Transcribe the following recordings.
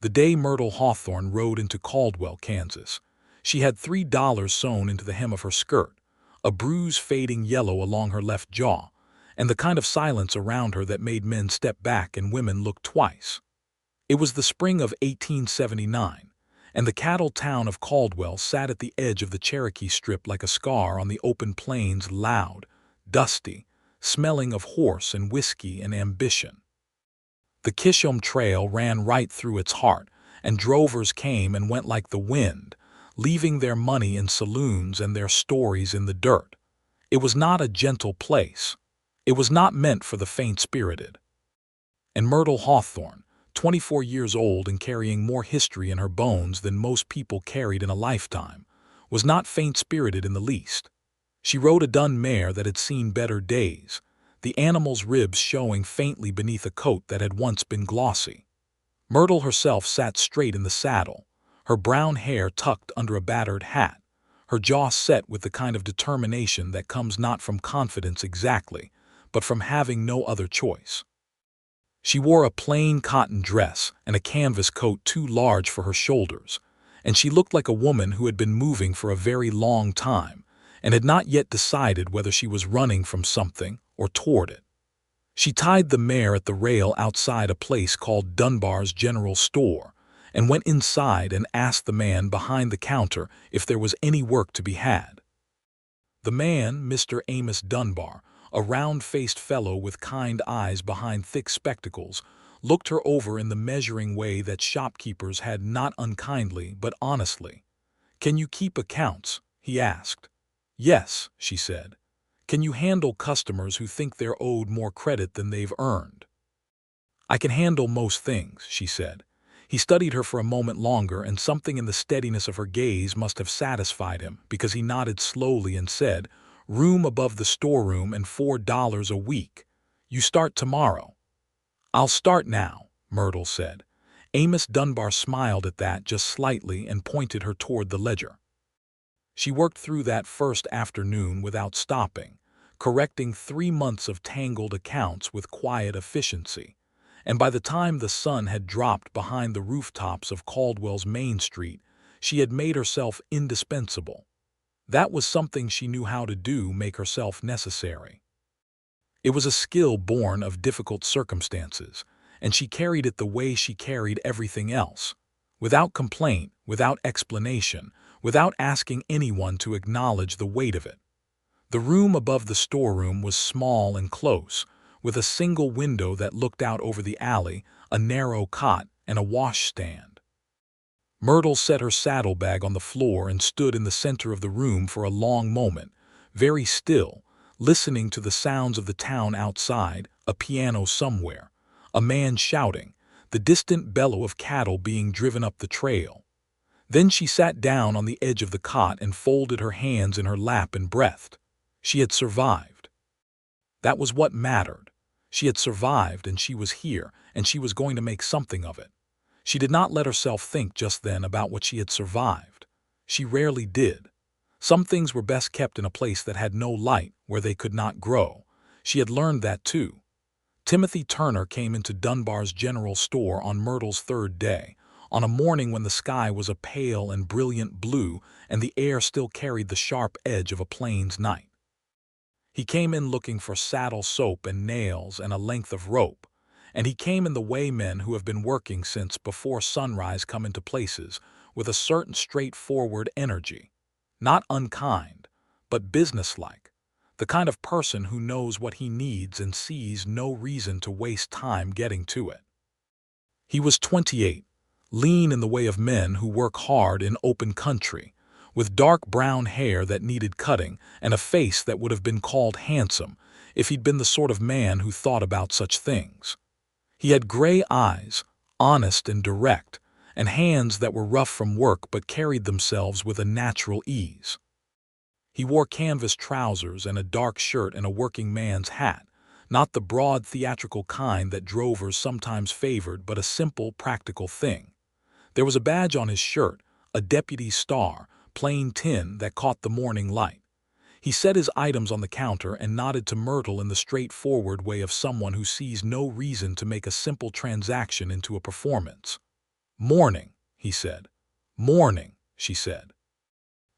The day Myrtle Hawthorne rode into Caldwell, Kansas. She had $3 sewn into the hem of her skirt, a bruise fading yellow along her left jaw, and the kind of silence around her that made men step back and women look twice. It was the spring of 1879, and the cattle town of Caldwell sat at the edge of the Cherokee Strip like a scar on the open plains, loud, dusty, smelling of horse and whiskey and ambition. The Kishom Trail ran right through its heart, and drovers came and went like the wind, leaving their money in saloons and their stories in the dirt. It was not a gentle place. It was not meant for the faint-spirited. And Myrtle Hawthorne, 24 years old and carrying more history in her bones than most people carried in a lifetime, was not faint-spirited in the least. She rode a dun mare that had seen better days, the animal's ribs showing faintly beneath a coat that had once been glossy. Myrtle herself sat straight in the saddle, her brown hair tucked under a battered hat, her jaw set with the kind of determination that comes not from confidence exactly, but from having no other choice. She wore a plain cotton dress and a canvas coat too large for her shoulders, and she looked like a woman who had been moving for a very long time and had not yet decided whether she was running from something or toward it. She tied the mare at the rail outside a place called Dunbar's General Store and went inside and asked the man behind the counter if there was any work to be had. The man, Mr. Amos Dunbar, a round-faced fellow with kind eyes behind thick spectacles, looked her over in the measuring way that shopkeepers had, not unkindly but honestly. "Can you keep accounts?" he asked. "Yes," she said. "Can you handle customers who think they're owed more credit than they've earned?" "I can handle most things," she said. He studied her for a moment longer, and something in the steadiness of her gaze must have satisfied him, because he nodded slowly and said, "Room above the storeroom and $4 a week. You start tomorrow." "I'll start now," Myrtle said. Amos Dunbar smiled at that just slightly and pointed her toward the ledger. She worked through that first afternoon without stopping, correcting 3 months of tangled accounts with quiet efficiency, and by the time the sun had dropped behind the rooftops of Caldwell's Main Street, she had made herself indispensable. That was something she knew how to do, make herself necessary. It was a skill born of difficult circumstances, and she carried it the way she carried everything else, without complaint, without explanation, without asking anyone to acknowledge the weight of it. The room above the storeroom was small and close, with a single window that looked out over the alley, a narrow cot, and a washstand. Myrtle set her saddlebag on the floor and stood in the center of the room for a long moment, very still, listening to the sounds of the town outside, a piano somewhere, a man shouting, the distant bellow of cattle being driven up the trail. Then she sat down on the edge of the cot and folded her hands in her lap and breathed. She had survived. That was what mattered. She had survived, and she was here, and she was going to make something of it. She did not let herself think just then about what she had survived. She rarely did. Some things were best kept in a place that had no light, where they could not grow. She had learned that too. Timothy Turner came into Dunbar's General Store on Myrtle's third day, on a morning when the sky was a pale and brilliant blue and the air still carried the sharp edge of a plains night. He came in looking for saddle soap and nails and a length of rope, and he came in the way men who have been working since before sunrise come into places, with a certain straightforward energy, not unkind, but businesslike, the kind of person who knows what he needs and sees no reason to waste time getting to it. He was 28, lean in the way of men who work hard in open country, with dark brown hair that needed cutting and a face that would have been called handsome if he'd been the sort of man who thought about such things. He had gray eyes, honest and direct, and hands that were rough from work but carried themselves with a natural ease. He wore canvas trousers and a dark shirt and a working man's hat, not the broad theatrical kind that drovers sometimes favored, but a simple, practical thing. There was a badge on his shirt, a deputy star, plain tin, that caught the morning light. He set his items on the counter and nodded to Myrtle in the straightforward way of someone who sees no reason to make a simple transaction into a performance. "Morning," he said. "Morning," she said.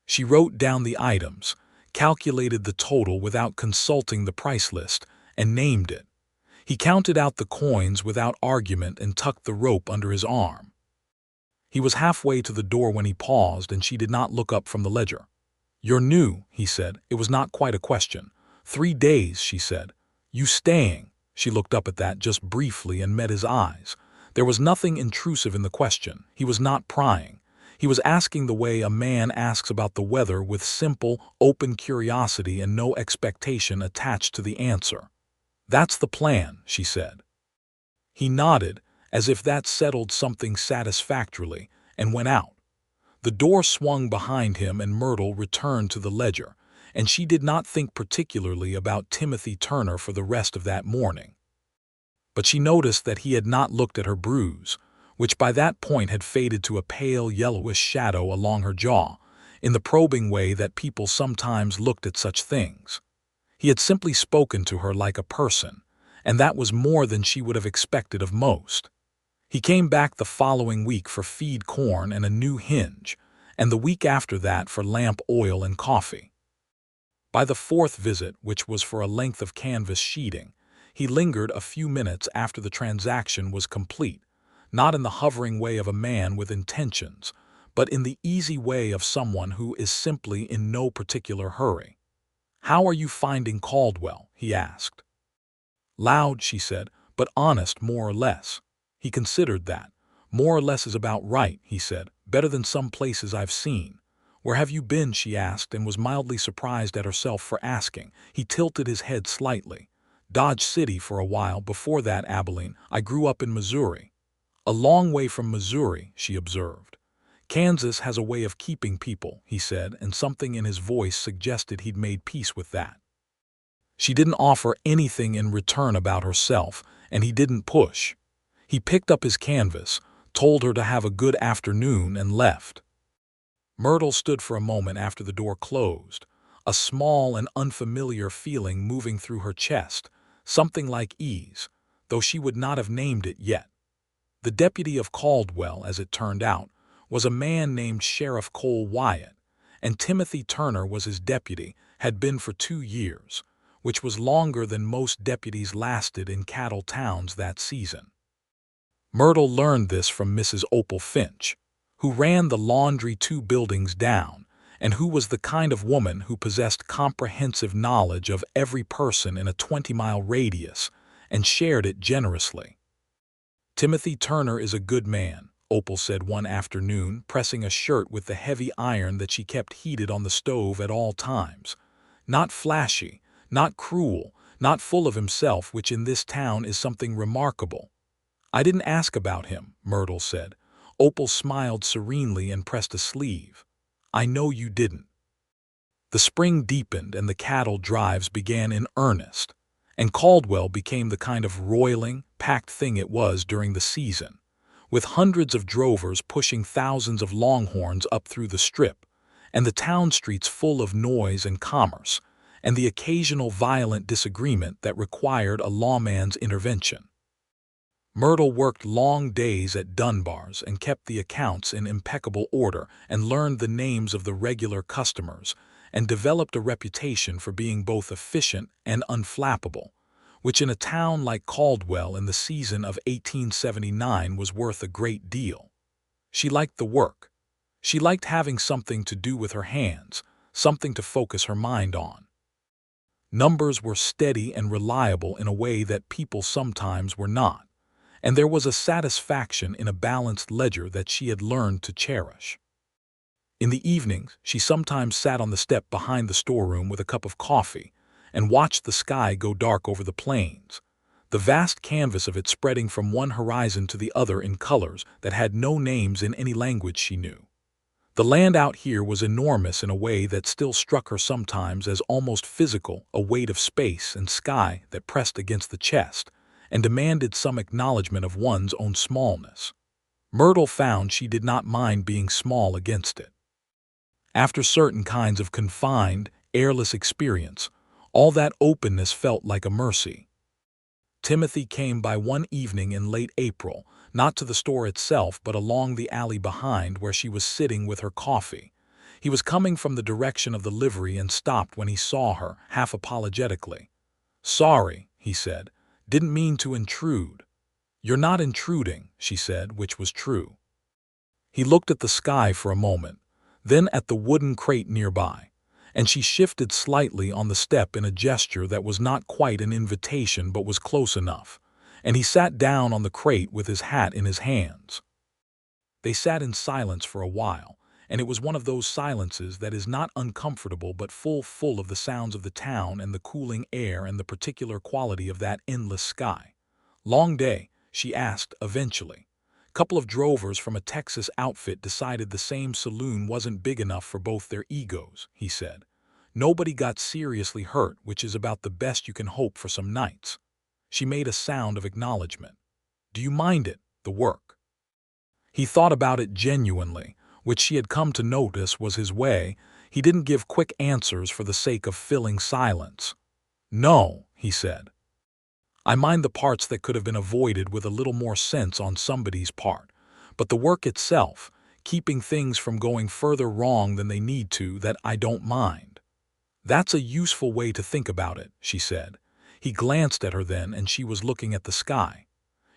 She wrote down the items, calculated the total without consulting the price list, and named it. He counted out the coins without argument and tucked the rope under his arm. He was halfway to the door when he paused, and she did not look up from the ledger. "You're new," he said. It was not quite a question. 3 days, she said. "You staying?" She looked up at that just briefly and met his eyes. There was nothing intrusive in the question. He was not prying. He was asking the way a man asks about the weather, with simple, open curiosity and no expectation attached to the answer. "That's the plan," she said. He nodded, as if that settled something satisfactorily, and went out. The door swung behind him and Myrtle returned to the ledger, and she did not think particularly about Timothy Turner for the rest of that morning. But she noticed that he had not looked at her bruise, which by that point had faded to a pale yellowish shadow along her jaw, in the probing way that people sometimes looked at such things. He had simply spoken to her like a person, and that was more than she would have expected of most. He came back the following week for feed corn and a new hinge, and the week after that for lamp oil and coffee. By the 4th visit, which was for a length of canvas sheeting, he lingered a few minutes after the transaction was complete, not in the hovering way of a man with intentions, but in the easy way of someone who is simply in no particular hurry. "How are you finding Caldwell?" he asked. "Loud," she said, "but honest more or less." He considered that. "More or less is about right," he said. "Better than some places I've seen." "Where have you been?" she asked, and was mildly surprised at herself for asking. He tilted his head slightly. "Dodge City for a while, before that Abilene. I grew up in Missouri." "A long way from Missouri," she observed. "Kansas has a way of keeping people," he said, and something in his voice suggested he'd made peace with that. She didn't offer anything in return about herself, and he didn't push. He picked up his canvas, told her to have a good afternoon, and left. Myrtle stood for a moment after the door closed, a small and unfamiliar feeling moving through her chest, something like ease, though she would not have named it yet. The deputy of Caldwell, as it turned out, was a man named Sheriff Cole Wyatt, and Timothy Turner was his deputy, had been for 2 years, which was longer than most deputies lasted in cattle towns that season. Myrtle learned this from Mrs. Opal Finch, who ran the laundry 2 buildings down, and who was the kind of woman who possessed comprehensive knowledge of every person in a 20-mile radius and shared it generously. "Timothy Turner is a good man," Opal said one afternoon, pressing a shirt with the heavy iron that she kept heated on the stove at all times. "Not flashy, not cruel, not full of himself, which in this town is something remarkable." "I didn't ask about him," Myrtle said. Opal smiled serenely and pressed a sleeve. "I know you didn't." The spring deepened and the cattle drives began in earnest, and Caldwell became the kind of roiling, packed thing it was during the season, with hundreds of drovers pushing thousands of longhorns up through the strip, and the town streets full of noise and commerce, and the occasional violent disagreement that required a lawman's intervention. Myrtle worked long days at Dunbar's and kept the accounts in impeccable order and learned the names of the regular customers and developed a reputation for being both efficient and unflappable, which in a town like Caldwell in the season of 1879 was worth a great deal. She liked the work. She liked having something to do with her hands, something to focus her mind on. Numbers were steady and reliable in a way that people sometimes were not, and there was a satisfaction in a balanced ledger that she had learned to cherish. In the evenings, she sometimes sat on the step behind the storeroom with a cup of coffee and watched the sky go dark over the plains, the vast canvas of it spreading from one horizon to the other in colors that had no names in any language she knew. The land out here was enormous in a way that still struck her sometimes as almost physical, a weight of space and sky that pressed against the chest and demanded some acknowledgement of one's own smallness. Myrtle found she did not mind being small against it. After certain kinds of confined, airless experience, all that openness felt like a mercy. Timothy came by one evening in late April, not to the store itself but along the alley behind where she was sitting with her coffee. He was coming from the direction of the livery and stopped when he saw her, half apologetically. "Sorry," he said. "Didn't mean to intrude." "You're not intruding," she said, which was true. He looked at the sky for a moment, then at the wooden crate nearby, and she shifted slightly on the step in a gesture that was not quite an invitation but was close enough, and he sat down on the crate with his hat in his hands. They sat in silence for a while, and it was one of those silences that is not uncomfortable but full of the sounds of the town and the cooling air and the particular quality of that endless sky. "Long day?" she asked eventually. "Couple of drovers from a Texas outfit decided the same saloon wasn't big enough for both their egos," he said. "Nobody got seriously hurt, which is about the best you can hope for some nights." She made a sound of acknowledgement. "Do you mind it, the work?" He thought about it genuinely, which she had come to notice was his way. He didn't give quick answers for the sake of filling silence. "No," he said. "I mind the parts that could have been avoided with a little more sense on somebody's part. But the work itself, keeping things from going further wrong than they need to, that I don't mind." "That's a useful way to think about it," she said. He glanced at her then, and she was looking at the sky.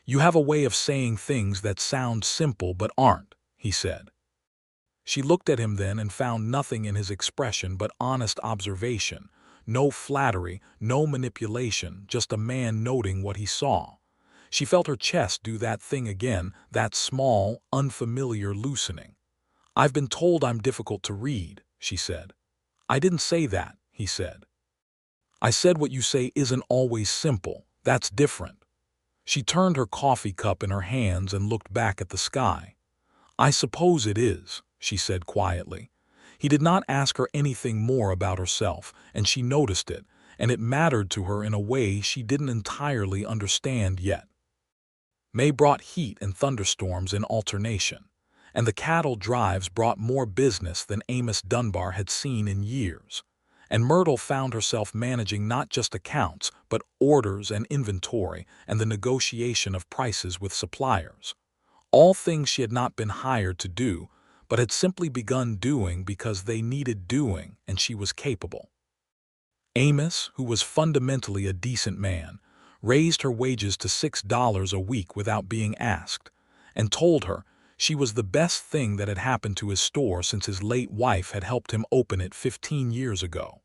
"You have a way of saying things that sound simple but aren't," he said. She looked at him then and found nothing in his expression but honest observation. No flattery, no manipulation, just a man noting what he saw. She felt her chest do that thing again, that small, unfamiliar loosening. "I've been told I'm difficult to read," she said. "I didn't say that," he said. "I said what you say isn't always simple. That's different." She turned her coffee cup in her hands and looked back at the sky. "I suppose it is," she said quietly. He did not ask her anything more about herself, and she noticed it, and it mattered to her in a way she didn't entirely understand yet. May brought heat and thunderstorms in alternation, and the cattle drives brought more business than Amos Dunbar had seen in years. And Myrtle found herself managing not just accounts, but orders and inventory and the negotiation of prices with suppliers. All things she had not been hired to do, but had simply begun doing because they needed doing and she was capable. Amos, who was fundamentally a decent man, raised her wages to $6 a week without being asked, and told her she was the best thing that had happened to his store since his late wife had helped him open it 15 years ago.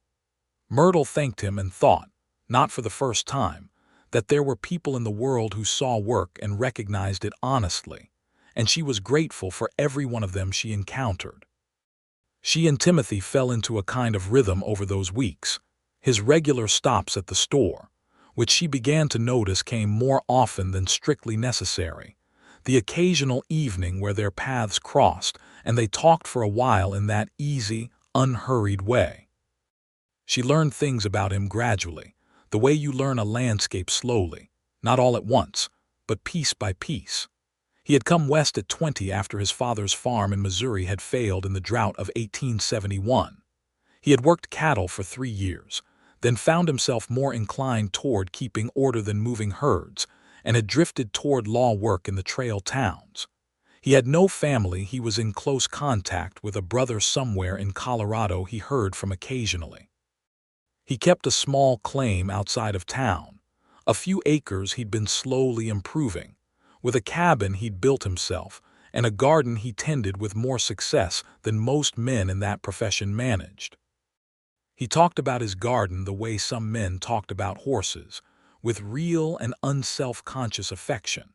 Myrtle thanked him and thought, not for the first time, that there were people in the world who saw work and recognized it honestly, and she was grateful for every one of them she encountered. She and Timothy fell into a kind of rhythm over those weeks, his regular stops at the store, which she began to notice came more often than strictly necessary, the occasional evening where their paths crossed and they talked for a while in that easy, unhurried way. She learned things about him gradually, the way you learn a landscape slowly, not all at once, but piece by piece. He had come west at 20 after his father's farm in Missouri had failed in the drought of 1871. He had worked cattle for 3 years, then found himself more inclined toward keeping order than moving herds, and had drifted toward law work in the trail towns. He had no family. He was in close contact with a brother somewhere in Colorado he heard from occasionally. He kept a small claim outside of town, a few acres he'd been slowly improving, with a cabin he'd built himself, and a garden he tended with more success than most men in that profession managed. He talked about his garden the way some men talked about horses, with real and unself-conscious affection.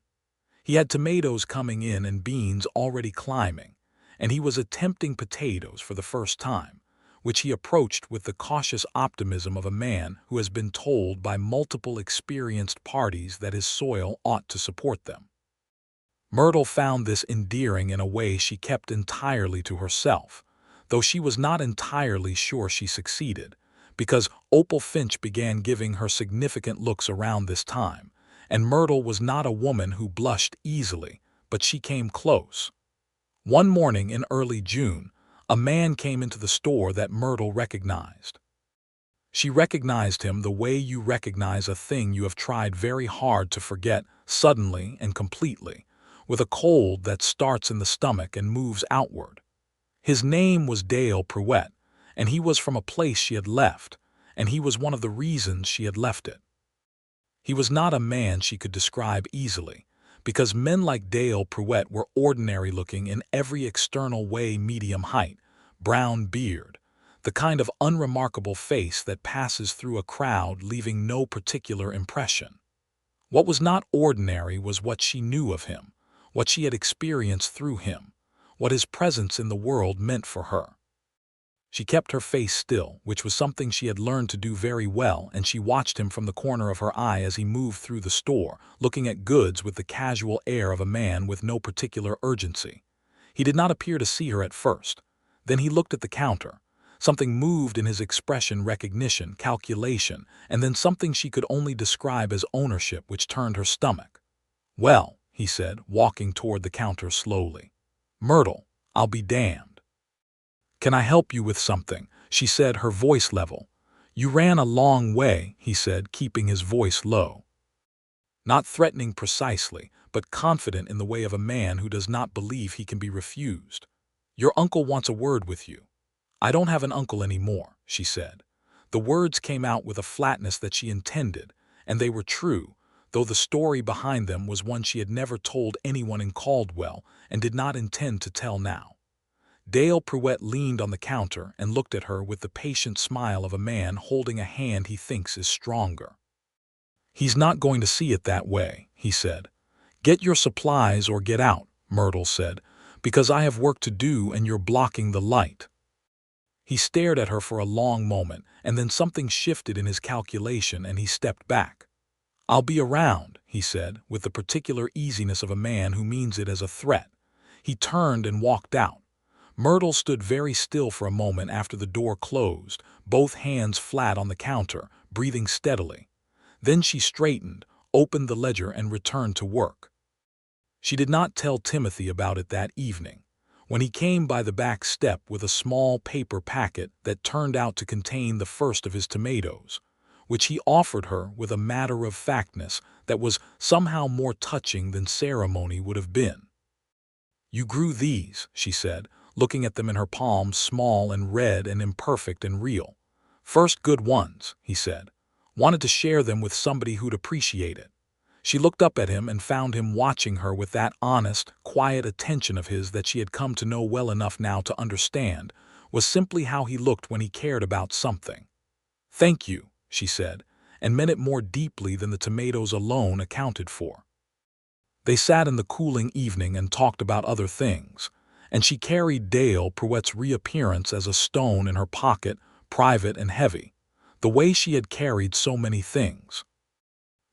He had tomatoes coming in and beans already climbing, and he was attempting potatoes for the first time, which he approached with the cautious optimism of a man who has been told by multiple experienced parties that his soil ought to support them. Myrtle found this endearing in a way she kept entirely to herself, though she was not entirely sure she succeeded, because Opal Finch began giving her significant looks around this time, and Myrtle was not a woman who blushed easily, but she came close. One morning in early June, a man came into the store that Myrtle recognized. She recognized him the way you recognize a thing you have tried very hard to forget, suddenly and completely, with a cold that starts in the stomach and moves outward. His name was Dale Pruett, and he was from a place she had left, and he was one of the reasons she had left it. He was not a man she could describe easily, because men like Dale Pruett were ordinary-looking in every external way, medium height, brown beard, the kind of unremarkable face that passes through a crowd leaving no particular impression. What was not ordinary was what she knew of him, what she had experienced through him, what his presence in the world meant for her. She kept her face still, which was something she had learned to do very well, and she watched him from the corner of her eye as he moved through the store, looking at goods with the casual air of a man with no particular urgency. He did not appear to see her at first. Then he looked at the counter. Something moved in his expression, recognition, calculation, and then something she could only describe as ownership, which turned her stomach. "Well," he said, walking toward the counter slowly. "Myrtle, I'll be damned." "Can I help you with something?" she said, her voice level. "You ran a long way," he said, keeping his voice low. Not threatening precisely, but confident in the way of a man who does not believe he can be refused. "Your uncle wants a word with you." "I don't have an uncle anymore," she said. The words came out with a flatness that she intended, and they were true, though the story behind them was one she had never told anyone in Caldwell and did not intend to tell now. Dale Pruett leaned on the counter and looked at her with the patient smile of a man holding a hand he thinks is stronger. "He's not going to see it that way," he said. "Get your supplies or get out," Myrtle said, "because I have work to do and you're blocking the light." He stared at her for a long moment, and then something shifted in his calculation and he stepped back. "I'll be around," he said, with the particular easiness of a man who means it as a threat. He turned and walked out. Myrtle stood very still for a moment after the door closed, both hands flat on the counter, breathing steadily. Then she straightened, opened the ledger and returned to work. She did not tell Timothy about it that evening. When he came by the back step with a small paper packet that turned out to contain the first of his tomatoes, which he offered her with a matter-of-factness that was somehow more touching than ceremony would have been. "You grew these," she said, looking at them in her palms, small and red and imperfect and real. "First good ones," he said. "Wanted to share them with somebody who'd appreciate it." She looked up at him and found him watching her with that honest, quiet attention of his that she had come to know well enough now to understand was simply how he looked when he cared about something. "Thank you," she said, and meant it more deeply than the tomatoes alone accounted for. They sat in the cooling evening and talked about other things, and she carried Dale Pruett's reappearance as a stone in her pocket, private and heavy, the way she had carried so many things.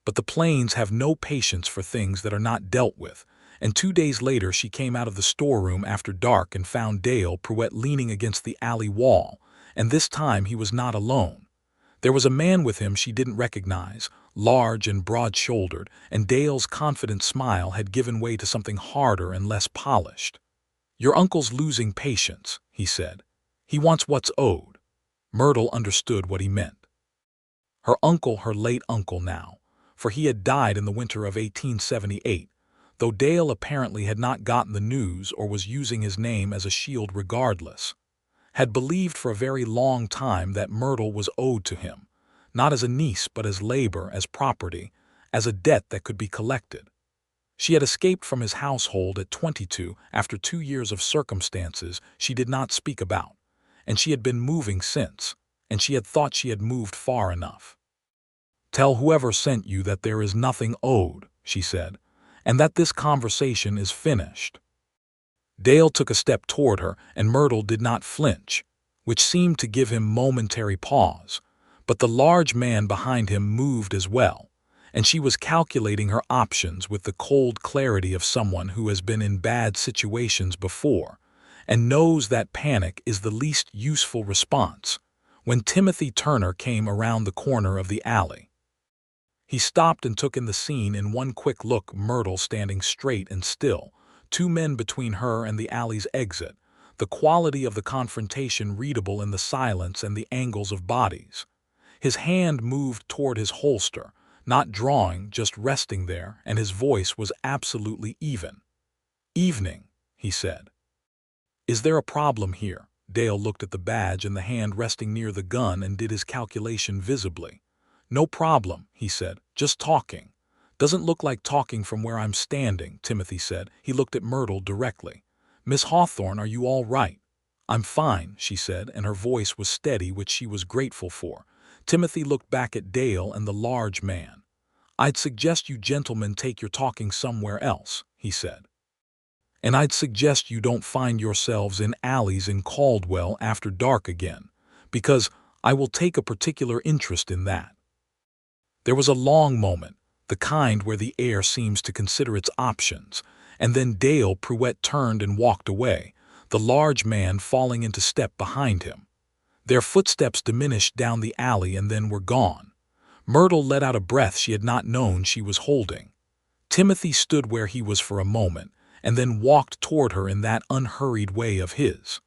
But the Plains have no patience for things that are not dealt with, and 2 days later she came out of the storeroom after dark and found Dale Pruett leaning against the alley wall, and this time he was not alone. There was a man with him she didn't recognize, large and broad-shouldered, and Dale's confident smile had given way to something harder and less polished. "Your uncle's losing patience," he said. "He wants what's owed." Myrtle understood what he meant. Her uncle, her late uncle now, for he had died in the winter of 1878, though Dale apparently had not gotten the news or was using his name as a shield regardless, had believed for a very long time that Myrtle was owed to him, not as a niece but as labor, as property, as a debt that could be collected. She had escaped from his household at 22 after 2 years of circumstances she did not speak about, and she had been moving since, and she had thought she had moved far enough. "Tell whoever sent you that there is nothing owed," she said, "and that this conversation is finished." Dale took a step toward her, and Myrtle did not flinch, which seemed to give him momentary pause, but the large man behind him moved as well, and she was calculating her options with the cold clarity of someone who has been in bad situations before and knows that panic is the least useful response, when Timothy Turner came around the corner of the alley. He stopped and took in the scene in one quick look, Myrtle standing straight and still, 2 men between her and the alley's exit, the quality of the confrontation readable in the silence and the angles of bodies. His hand moved toward his holster, not drawing, just resting there, and his voice was absolutely even. "Evening," he said. "Is there a problem here?" Dale looked at the badge and the hand resting near the gun and did his calculation visibly. "No problem," he said. "Just talking." "Doesn't look like talking from where I'm standing," Timothy said. He looked at Myrtle directly. "Miss Hawthorne, are you all right?" "I'm fine," she said, and her voice was steady, which she was grateful for. Timothy looked back at Dale and the large man. "I'd suggest you gentlemen take your talking somewhere else," he said. "And I'd suggest you don't find yourselves in alleys in Caldwell after dark again, because I will take a particular interest in that." There was a long moment, the kind where the air seems to consider its options, and then Dale Pruitt turned and walked away, the large man falling into step behind him. Their footsteps diminished down the alley and then were gone. Myrtle let out a breath she had not known she was holding. Timothy stood where he was for a moment, and then walked toward her in that unhurried way of his.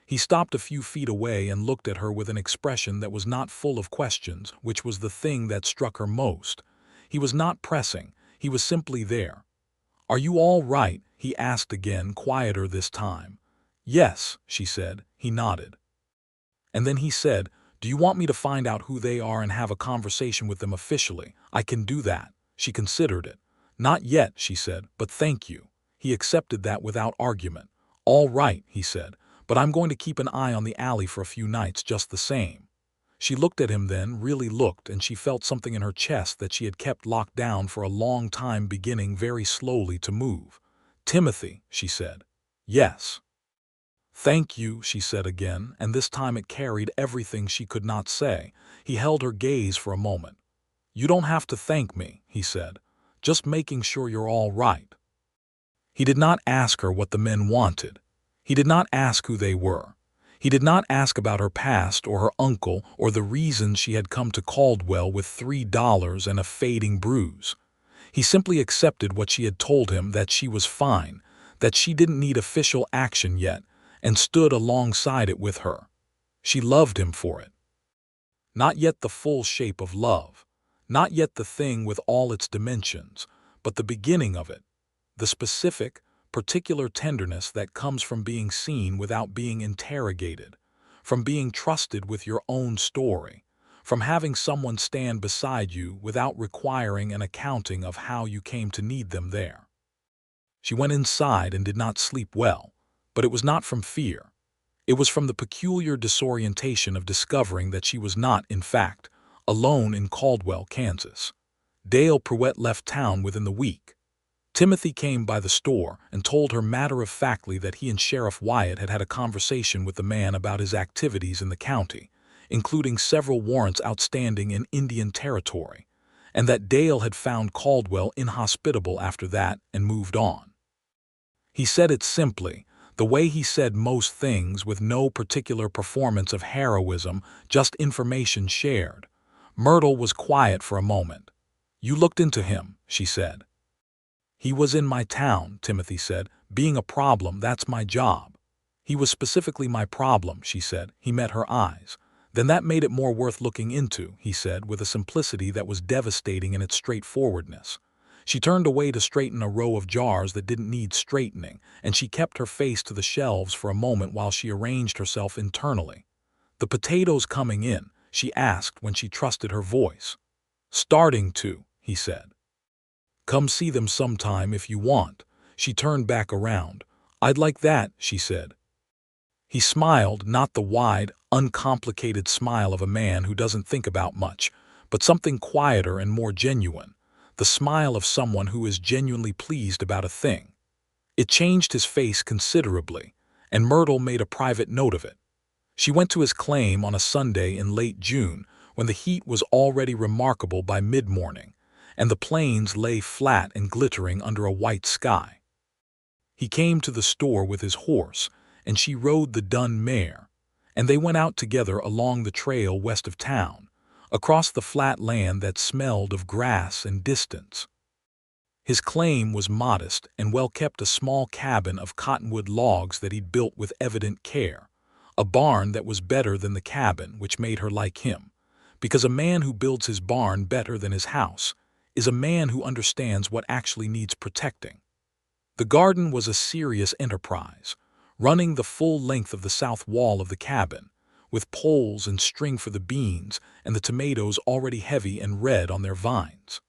He stopped a few feet away and looked at her with an expression that was not full of questions, which was the thing that struck her most. He was not pressing, he was simply there. "Are you all right?" he asked again, quieter this time. "Yes," she said. He nodded. And then he said, "Do you want me to find out who they are and have a conversation with them officially?" "I can do that." She considered it. "Not yet," she said, "but thank you." He accepted that without argument. "All right," he said, "but I'm going to keep an eye on the alley for a few nights just the same." She looked at him then, really looked, and she felt something in her chest that she had kept locked down for a long time beginning very slowly to move. "Timothy," she said. "Yes." "Thank you," she said again, and this time it carried everything she could not say. He held her gaze for a moment. "You don't have to thank me," he said. "Just making sure you're all right." He did not ask her what the men wanted. He did not ask who they were. He did not ask about her past or her uncle or the reason she had come to Caldwell with $3 and a fading bruise. He simply accepted what she had told him, that she was fine, that she didn't need official action yet, and stood alongside it with her. She loved him for it. Not yet the full shape of love, not yet the thing with all its dimensions, but the beginning of it, the specific, particular tenderness that comes from being seen without being interrogated, from being trusted with your own story, from having someone stand beside you without requiring an accounting of how you came to need them there. She went inside and did not sleep well, but it was not from fear. It was from the peculiar disorientation of discovering that she was not, in fact, alone in Caldwell, Kansas. Dale Pruitt left town within the week. Timothy came by the store and told her matter-of-factly that he and Sheriff Wyatt had had a conversation with the man about his activities in the county, including several warrants outstanding in Indian Territory, and that Dale had found Caldwell inhospitable after that and moved on. He said it simply, the way he said most things, with no particular performance of heroism, just information shared. Myrtle was quiet for a moment. "You looked into him," she said. "He was in my town," Timothy said. "Being a problem, that's my job." "He was specifically my problem," she said. He met her eyes. "Then that made it more worth looking into," he said, with a simplicity that was devastating in its straightforwardness. She turned away to straighten a row of jars that didn't need straightening, and she kept her face to the shelves for a moment while she arranged herself internally. "The potatoes coming in?" she asked when she trusted her voice. "Starting to," he said. "Come see them sometime if you want." She turned back around. "I'd like that," she said. He smiled, not the wide, uncomplicated smile of a man who doesn't think about much, but something quieter and more genuine, the smile of someone who is genuinely pleased about a thing. It changed his face considerably, and Myrtle made a private note of it. She went to his claim on a Sunday in late June, when the heat was already remarkable by mid-morning, and the plains lay flat and glittering under a white sky. He came to the store with his horse, and she rode the dun mare, and they went out together along the trail west of town, across the flat land that smelled of grass and distance. His claim was modest and well-kept, a small cabin of cottonwood logs that he'd built with evident care, a barn that was better than the cabin, which made her like him, because a man who builds his barn better than his house is a man who understands what actually needs protecting. The garden was a serious enterprise, running the full length of the south wall of the cabin, with poles and string for the beans and the tomatoes already heavy and red on their vines.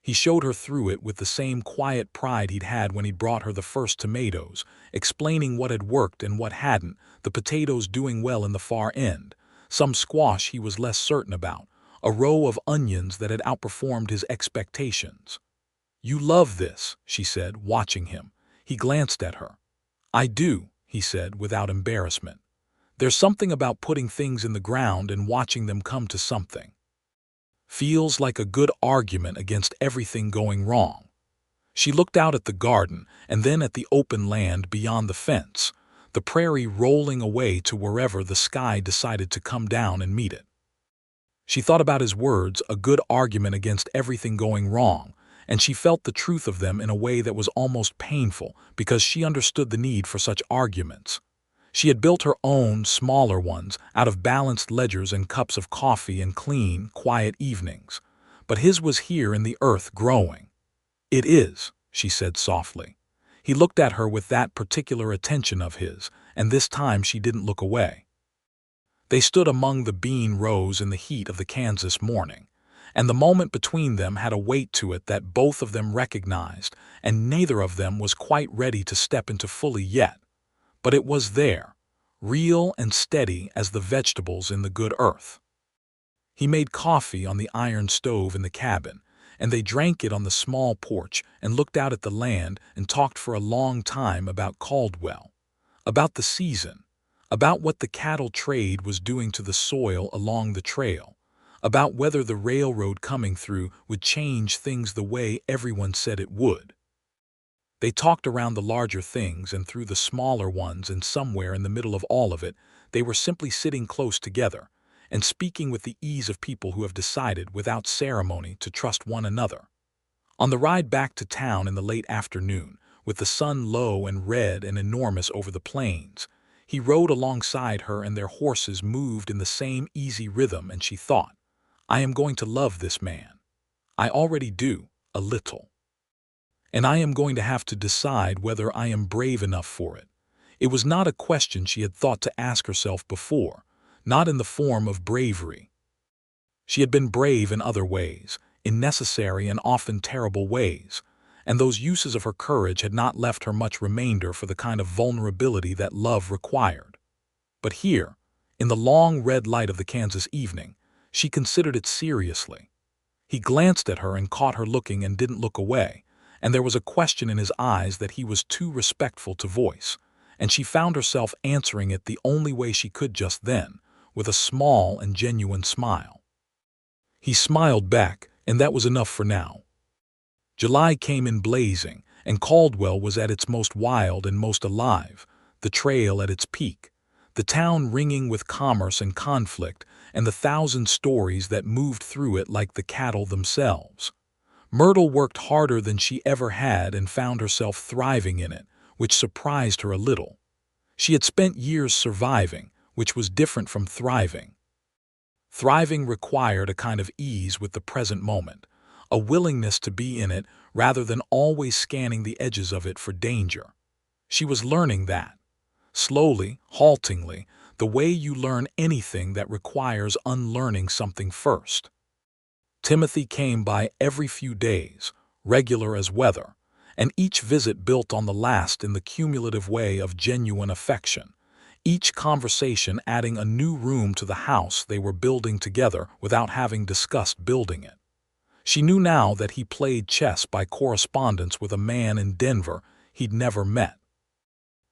He showed her through it with the same quiet pride he'd had when he'd brought her the first tomatoes, explaining what had worked and what hadn't, the potatoes doing well in the far end, some squash he was less certain about, a row of onions that had outperformed his expectations. "You love this," she said, watching him. He glanced at her. "I do," he said, without embarrassment. "There's something about putting things in the ground and watching them come to something. Feels like a good argument against everything going wrong." She looked out at the garden and then at the open land beyond the fence, the prairie rolling away to wherever the sky decided to come down and meet it. She thought about his words, a good argument against everything going wrong, and she felt the truth of them in a way that was almost painful because she understood the need for such arguments. She had built her own, smaller ones, out of balanced ledgers and cups of coffee and clean, quiet evenings. But his was here in the earth growing. "It is," she said softly. He looked at her with that particular attention of his, and this time she didn't look away. They stood among the bean rows in the heat of the Kansas morning, and the moment between them had a weight to it that both of them recognized, and neither of them was quite ready to step into fully yet. But it was there, real and steady as the vegetables in the good earth. He made coffee on the iron stove in the cabin, and they drank it on the small porch and looked out at the land and talked for a long time about Caldwell, about the season, about what the cattle trade was doing to the soil along the trail, about whether the railroad coming through would change things the way everyone said it would. They talked around the larger things and through the smaller ones, and somewhere in the middle of all of it, they were simply sitting close together and speaking with the ease of people who have decided without ceremony to trust one another. On the ride back to town in the late afternoon, with the sun low and red and enormous over the plains, he rode alongside her and their horses moved in the same easy rhythm, and she thought, "I am going to love this man. I already do, a little. And I am going to have to decide whether I am brave enough for it." It was not a question she had thought to ask herself before, not in the form of bravery. She had been brave in other ways, in necessary and often terrible ways, and those uses of her courage had not left her much remainder for the kind of vulnerability that love required. But here, in the long red light of the Kansas evening, she considered it seriously. He glanced at her and caught her looking and didn't look away, and there was a question in his eyes that he was too respectful to voice, and she found herself answering it the only way she could just then, with a small and genuine smile. He smiled back, and that was enough for now. July came in blazing, and Caldwell was at its most wild and most alive, the trail at its peak, the town ringing with commerce and conflict, and the thousand stories that moved through it like the cattle themselves. Myrtle worked harder than she ever had and found herself thriving in it, which surprised her a little. She had spent years surviving, which was different from thriving. Thriving required a kind of ease with the present moment, a willingness to be in it rather than always scanning the edges of it for danger. She was learning that. Slowly, haltingly, the way you learn anything that requires unlearning something first. Timothy came by every few days, regular as weather, and each visit built on the last in the cumulative way of genuine affection, each conversation adding a new room to the house they were building together without having discussed building it. She knew now that he played chess by correspondence with a man in Denver he'd never met.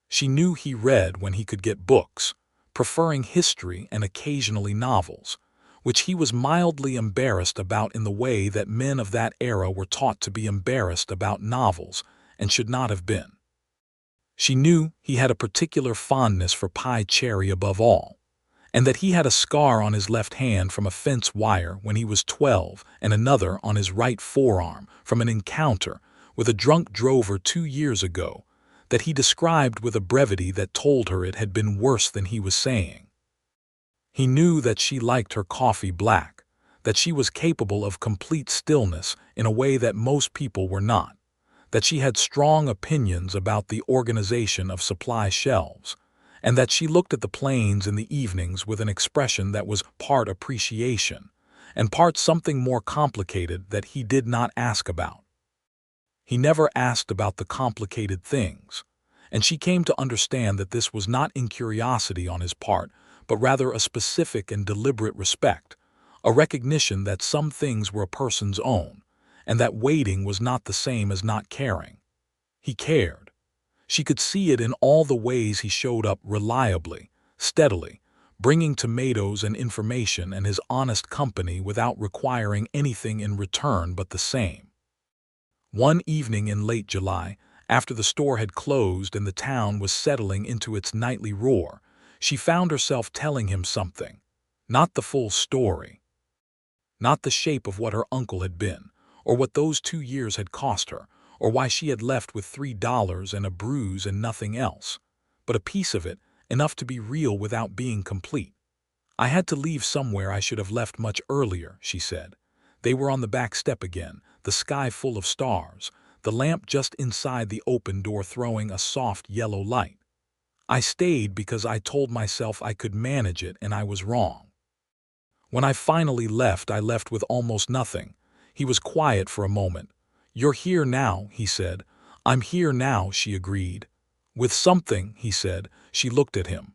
She knew he read when he could get books, preferring history and occasionally novels, which he was mildly embarrassed about in the way that men of that era were taught to be embarrassed about novels and should not have been. She knew he had a particular fondness for pie cherry above all, and that he had a scar on his left hand from a fence wire when he was 12 and another on his right forearm from an encounter with a drunk drover 2 years ago that he described with a brevity that told her it had been worse than he was saying. He knew that she liked her coffee black, that she was capable of complete stillness in a way that most people were not, that she had strong opinions about the organization of supply shelves, and that she looked at the planes in the evenings with an expression that was part appreciation and part something more complicated that he did not ask about. He never asked about the complicated things, and she came to understand that this was not incuriosity on his part, but rather a specific and deliberate respect, a recognition that some things were a person's own, and that waiting was not the same as not caring. He cared. She could see it in all the ways he showed up reliably, steadily, bringing tomatoes and information and his honest company without requiring anything in return but the same. One evening in late July, after the store had closed and the town was settling into its nightly roar, she found herself telling him something. Not the full story. Not the shape of what her uncle had been, or what those 2 years had cost her, or why she had left with $3 and a bruise and nothing else, but a piece of it, enough to be real without being complete. I had to leave somewhere. I should have left much earlier, she said. They were on the back step again, the sky full of stars, the lamp just inside the open door throwing a soft yellow light. I stayed because I told myself I could manage it, and I was wrong. When I finally left, I left with almost nothing. He was quiet for a moment. "You're here now," he said. "I'm here now," she agreed. "With something," he said. She looked at him.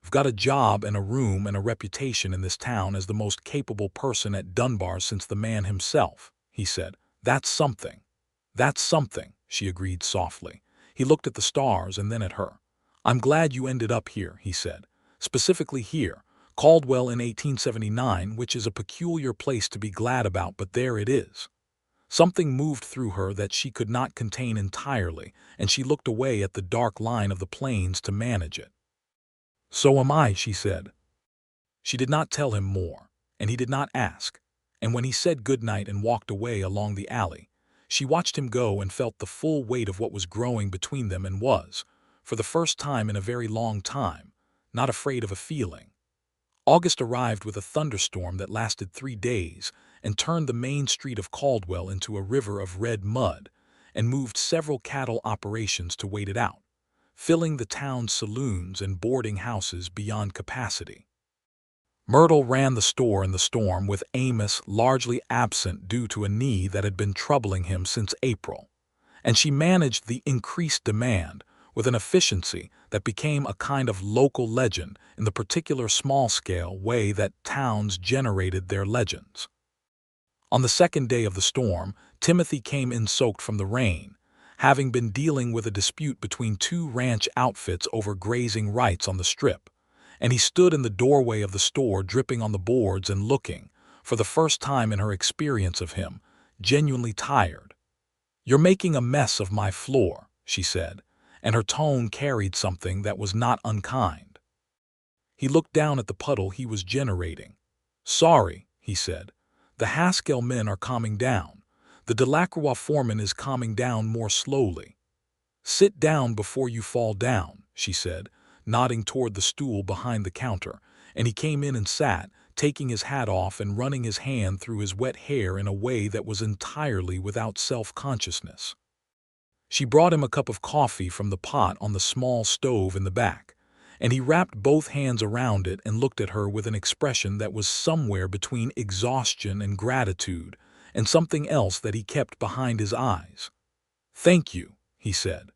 "I've got a job and a room and a reputation in this town as the most capable person at Dunbar's since the man himself," he said. "That's something." "That's something," she agreed softly. He looked at the stars and then at her. "I'm glad you ended up here," he said. "Specifically here, Caldwell in 1879, which is a peculiar place to be glad about, but there it is." Something moved through her that she could not contain entirely, and she looked away at the dark line of the plains to manage it. "So am I," she said. She did not tell him more, and he did not ask, and when he said good night and walked away along the alley, she watched him go and felt the full weight of what was growing between them and was, for the first time in a very long time, not afraid of a feeling. August arrived with a thunderstorm that lasted 3 days and turned the main street of Caldwell into a river of red mud and moved several cattle operations to wait it out, filling the town's saloons and boarding houses beyond capacity. Myrtle ran the store in the storm with Amos largely absent due to a knee that had been troubling him since April, and she managed the increased demand with an efficiency that became a kind of local legend in the particular small-scale way that towns generated their legends. On the second day of the storm, Timothy came in soaked from the rain, having been dealing with a dispute between 2 ranch outfits over grazing rights on the strip, and he stood in the doorway of the store dripping on the boards and looking, for the first time in her experience of him, genuinely tired. "You're making a mess of my floor," she said, and her tone carried something that was not unkind. He looked down at the puddle he was generating. "Sorry," he said. "The Haskell men are calming down. The Delacroix foreman is calming down more slowly." "Sit down before you fall down," she said, nodding toward the stool behind the counter, and he came in and sat, taking his hat off and running his hand through his wet hair in a way that was entirely without self-consciousness. She brought him a cup of coffee from the pot on the small stove in the back, and he wrapped both hands around it and looked at her with an expression that was somewhere between exhaustion and gratitude, and something else that he kept behind his eyes. "Thank you," he said.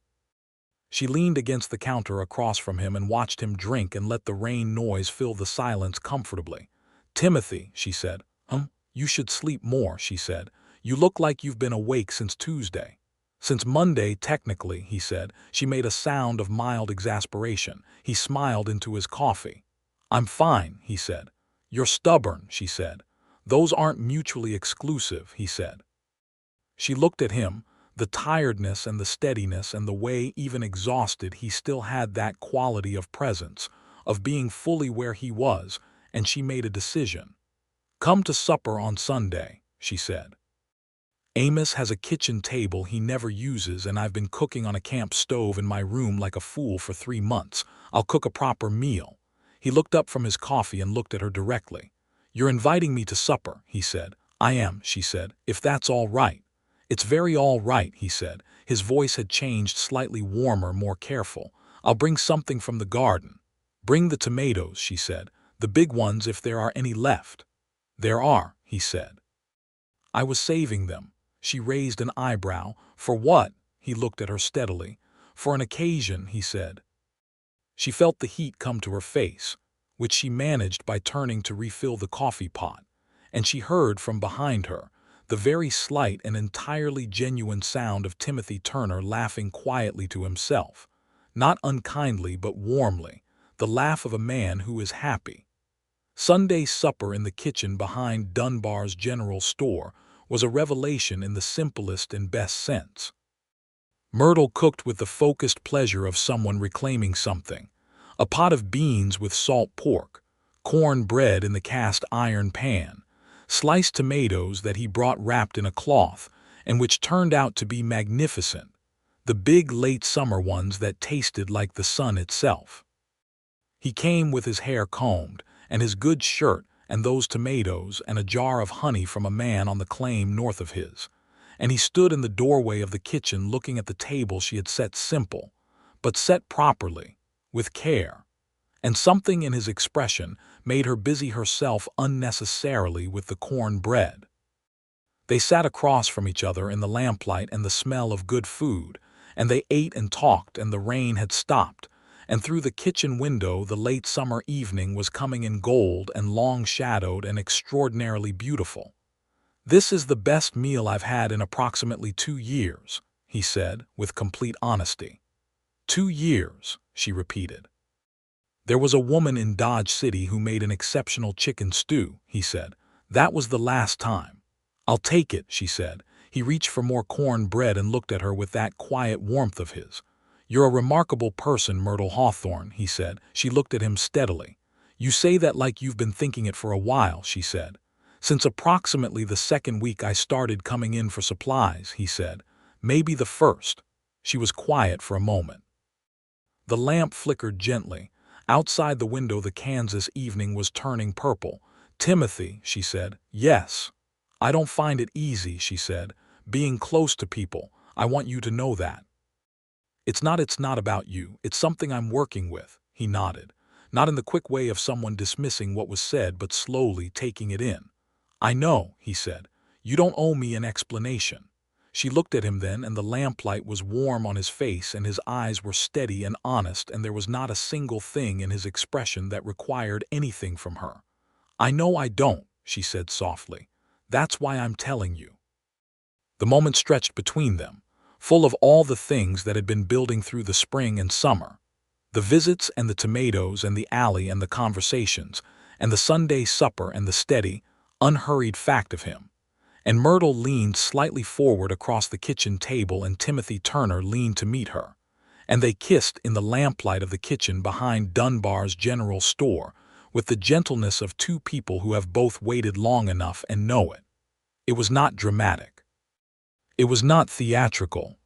She leaned against the counter across from him and watched him drink and let the rain noise fill the silence comfortably. "Timothy," she said. You should sleep more," she said. "You look like you've been awake since Tuesday." "Since Monday, technically," he said. She made a sound of mild exasperation. He smiled into his coffee. "I'm fine," he said. "You're stubborn," she said. "Those aren't mutually exclusive," he said. She looked at him, the tiredness and the steadiness and the way, even exhausted, he still had that quality of presence, of being fully where he was, and she made a decision. "Come to supper on Sunday," she said. "Amos has a kitchen table he never uses, and I've been cooking on a camp stove in my room like a fool for 3 months. I'll cook a proper meal." He looked up from his coffee and looked at her directly. "You're inviting me to supper," he said. "I am," she said, "if that's all right." "It's very all right," he said. His voice had changed, slightly warmer, more careful. "I'll bring something from the garden." "Bring the tomatoes," she said. "The big ones if there are any left." "There are," he said. "I was saving them." She raised an eyebrow. "For what?" He looked at her steadily. "For an occasion," he said. She felt the heat come to her face, which she managed by turning to refill the coffee pot, and she heard from behind her the very slight and entirely genuine sound of Timothy Turner laughing quietly to himself, not unkindly but warmly, the laugh of a man who is happy. Sunday supper in the kitchen behind Dunbar's General Store was a revelation in the simplest and best sense. Myrtle cooked with the focused pleasure of someone reclaiming something. A pot of beans with salt pork, corn bread in the cast iron pan, sliced tomatoes that he brought wrapped in a cloth, and which turned out to be magnificent, the big late summer ones that tasted like the sun itself. He came with his hair combed, and his good shirt, and those tomatoes, and a jar of honey from a man on the claim north of his. And he stood in the doorway of the kitchen looking at the table she had set simple, but set properly, with care. And something in his expression made her busy herself unnecessarily with the corn bread. They sat across from each other in the lamplight and the smell of good food, and they ate and talked, and the rain had stopped, and through the kitchen window the late summer evening was coming in gold and long-shadowed and extraordinarily beautiful. "This is the best meal I've had in approximately 2 years," he said, with complete honesty. 2 years, she repeated. "There was a woman in Dodge City who made an exceptional chicken stew," he said. "That was the last time." "I'll take it," she said. He reached for more corn bread and looked at her with that quiet warmth of his. "You're a remarkable person, Myrtle Hawthorne," he said. She looked at him steadily. "You say that like you've been thinking it for a while," she said. "Since approximately the second week I started coming in for supplies," he said. "Maybe the first." She was quiet for a moment. The lamp flickered gently. Outside the window the Kansas evening was turning purple. "Timothy," she said. "Yes." "I don't find it easy," she said, "being close to people. I want you to know that." It's not about you. It's something I'm working with," he nodded. Not in the quick way of someone dismissing what was said, but slowly taking it in. "I know," he said. "You don't owe me an explanation." She looked at him then, and the lamplight was warm on his face, and his eyes were steady and honest, and there was not a single thing in his expression that required anything from her. "I know I don't," she said softly. "That's why I'm telling you." The moment stretched between them, full of all the things that had been building through the spring and summer. The visits and the tomatoes and the alley and the conversations, and the Sunday supper and the steady, unhurried fact of him. And Myrtle leaned slightly forward across the kitchen table, and Timothy Turner leaned to meet her. And they kissed in the lamplight of the kitchen behind Dunbar's General Store, with the gentleness of two people who have both waited long enough and know it. It was not dramatic. It was not theatrical.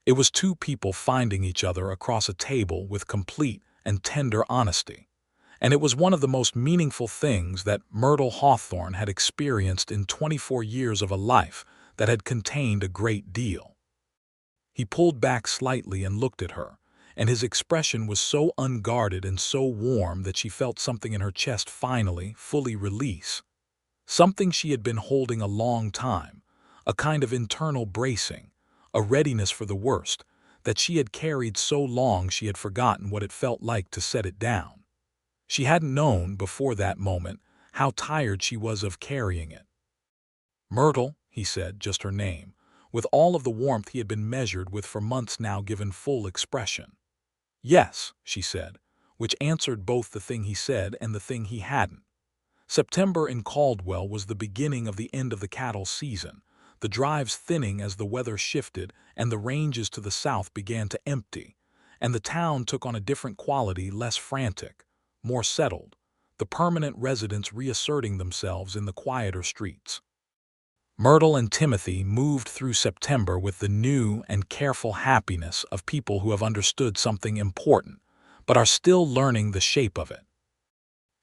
It was two people finding each other across a table with complete and tender honesty. And it was one of the most meaningful things that Myrtle Hawthorne had experienced in 24 years of a life that had contained a great deal. He pulled back slightly and looked at her, and his expression was so unguarded and so warm that she felt something in her chest finally, fully release. Something she had been holding a long time, a kind of internal bracing, a readiness for the worst, that she had carried so long she had forgotten what it felt like to set it down. She hadn't known, before that moment, how tired she was of carrying it. "Myrtle," he said, just her name, with all of the warmth he had been measured with for months now given full expression. "Yes," she said, which answered both the thing he said and the thing he hadn't. September in Caldwell was the beginning of the end of the cattle season, the drives thinning as the weather shifted and the ranges to the south began to empty, and the town took on a different quality, less frantic, more settled, the permanent residents reasserting themselves in the quieter streets. Myrtle and Timothy moved through September with the new and careful happiness of people who have understood something important, but are still learning the shape of it.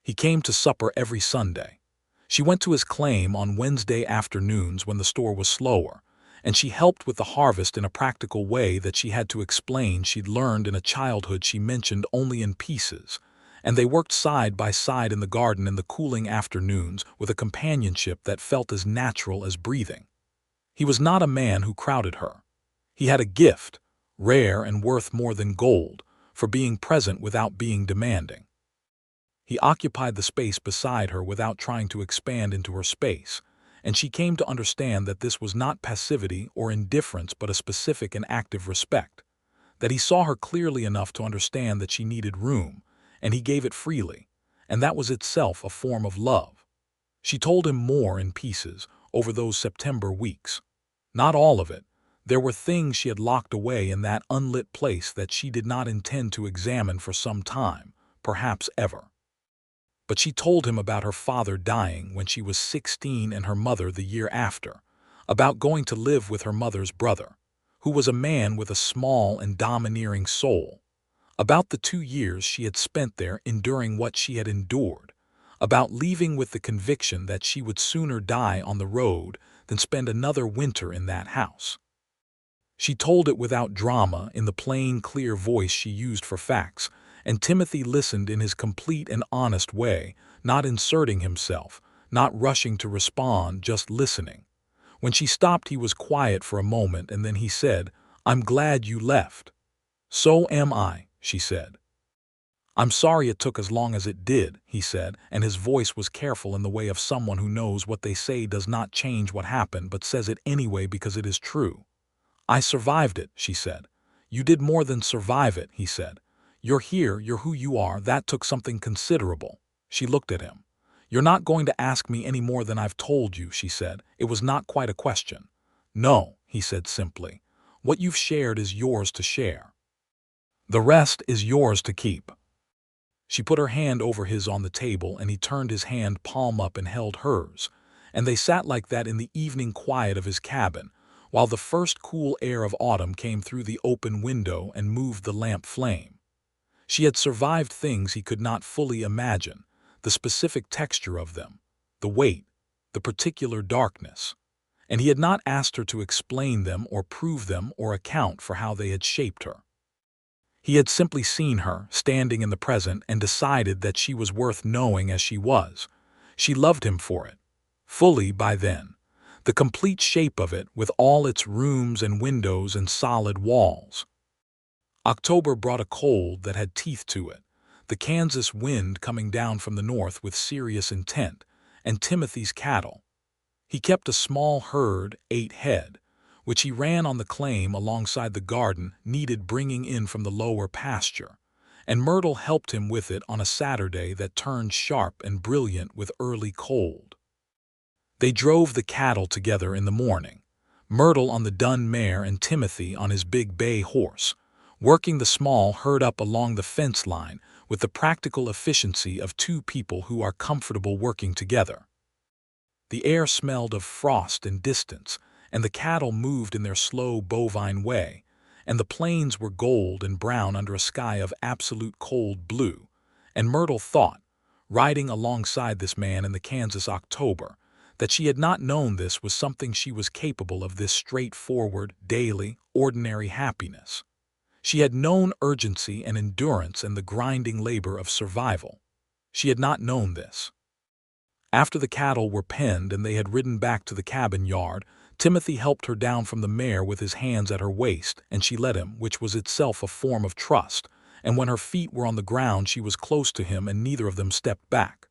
He came to supper every Sunday. She went to his claim on Wednesday afternoons when the store was slower, and she helped with the harvest in a practical way that she had to explain she'd learned in a childhood she mentioned only in pieces, and they worked side by side in the garden in the cooling afternoons with a companionship that felt as natural as breathing. He was not a man who crowded her. He had a gift, rare and worth more than gold, for being present without being demanding. He occupied the space beside her without trying to expand into her space, and she came to understand that this was not passivity or indifference but a specific and active respect, that he saw her clearly enough to understand that she needed room, and he gave it freely, and that was itself a form of love. She told him more in pieces over those September weeks. Not all of it. There were things she had locked away in that unlit place that she did not intend to examine for some time, perhaps ever. But she told him about her father dying when she was 16 and her mother the year after, about going to live with her mother's brother, who was a man with a small and domineering soul, about the 2 years she had spent there enduring what she had endured, about leaving with the conviction that she would sooner die on the road than spend another winter in that house. She told it without drama in the plain, clear voice she used for facts, and Timothy listened in his complete and honest way, not inserting himself, not rushing to respond, just listening. When she stopped, he was quiet for a moment, and then he said, "I'm glad you left." "So am I," she said. "I'm sorry it took as long as it did," he said, and his voice was careful in the way of someone who knows what they say does not change what happened but says it anyway because it is true. "I survived it," she said. "You did more than survive it," he said. "You're here, you're who you are, that took something considerable." She looked at him. "You're not going to ask me any more than I've told you," she said. It was not quite a question. "No," he said simply. "What you've shared is yours to share. The rest is yours to keep." She put her hand over his on the table, and he turned his hand palm up and held hers, and they sat like that in the evening quiet of his cabin, while the first cool air of autumn came through the open window and moved the lamp flame. She had survived things he could not fully imagine, the specific texture of them, the weight, the particular darkness, and he had not asked her to explain them or prove them or account for how they had shaped her. He had simply seen her, standing in the present, and decided that she was worth knowing as she was. She loved him for it, fully by then. The complete shape of it, with all its rooms and windows and solid walls. October brought a cold that had teeth to it, the Kansas wind coming down from the north with serious intent, and Timothy's cattle. He kept a small herd, 8 head, which he ran on the claim alongside the garden, needed bringing in from the lower pasture, and Myrtle helped him with it on a Saturday that turned sharp and brilliant with early cold. They drove the cattle together in the morning, Myrtle on the dun mare and Timothy on his big bay horse, working the small herd up along the fence line with the practical efficiency of 2 people who are comfortable working together. The air smelled of frost and distance, and the cattle moved in their slow bovine way, and the plains were gold and brown under a sky of absolute cold blue, and Myrtle thought, riding alongside this man in the Kansas October, that she had not known this was something she was capable of, this straightforward, daily, ordinary happiness. She had known urgency and endurance and the grinding labor of survival. She had not known this. After the cattle were penned and they had ridden back to the cabin yard, Timothy helped her down from the mare with his hands at her waist, and she led him, which was itself a form of trust, and when her feet were on the ground she was close to him and neither of them stepped back.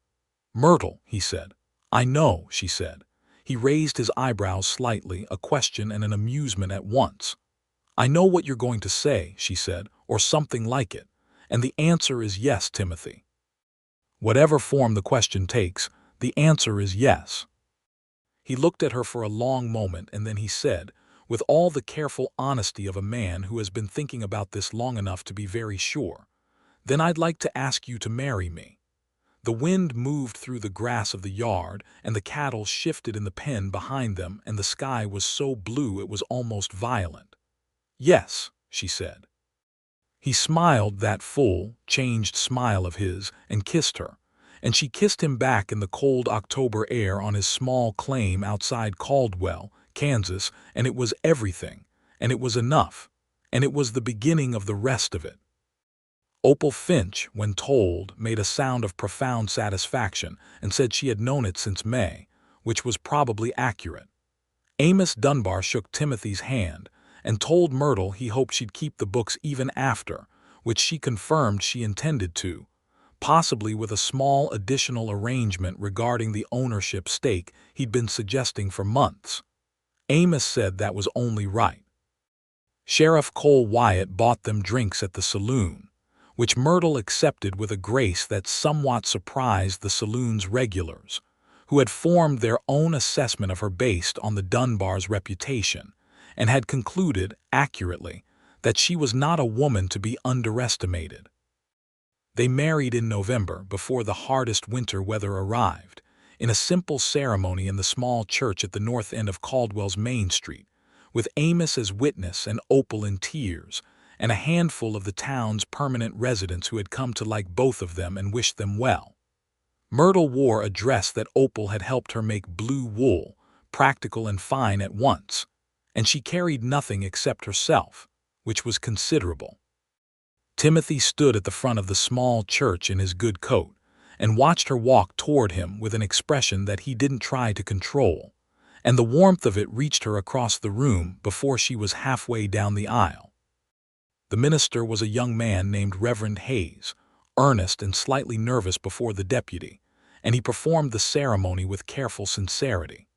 "Myrtle," he said. "I know," she said. He raised his eyebrows slightly, a question and an amusement at once. "I know what you're going to say," she said, "or something like it, and the answer is yes, Timothy. Whatever form the question takes, the answer is yes." He looked at her for a long moment, and then he said, with all the careful honesty of a man who has been thinking about this long enough to be very sure, "Then I'd like to ask you to marry me." The wind moved through the grass of the yard, and the cattle shifted in the pen behind them, and the sky was so blue it was almost violent. "Yes," she said. He smiled that full, changed smile of his, and kissed her, and she kissed him back in the cold October air on his small claim outside Caldwell, Kansas, and it was everything, and it was enough, and it was the beginning of the rest of it. Opal Finch, when told, made a sound of profound satisfaction and said she had known it since May, which was probably accurate. Amos Dunbar shook Timothy's hand and told Myrtle he hoped she'd keep the books even after, which she confirmed she intended to, possibly with a small additional arrangement regarding the ownership stake he'd been suggesting for months. Amos said that was only right. Sheriff Cole Wyatt bought them drinks at the saloon, which Myrtle accepted with a grace that somewhat surprised the saloon's regulars, who had formed their own assessment of her based on the Dunbars' reputation, and had concluded, accurately, that she was not a woman to be underestimated. They married in November, before the hardest winter weather arrived, in a simple ceremony in the small church at the north end of Caldwell's Main Street, with Amos as witness and Opal in tears, and a handful of the town's permanent residents who had come to like both of them and wish them well. Myrtle wore a dress that Opal had helped her make blue wool, practical and fine at once, and she carried nothing except herself, which was considerable. Timothy stood at the front of the small church in his good coat, and watched her walk toward him with an expression that he didn't try to control, and the warmth of it reached her across the room before she was halfway down the aisle. The minister was a young man named Reverend Hayes, earnest and slightly nervous before the deputy, and he performed the ceremony with careful sincerity.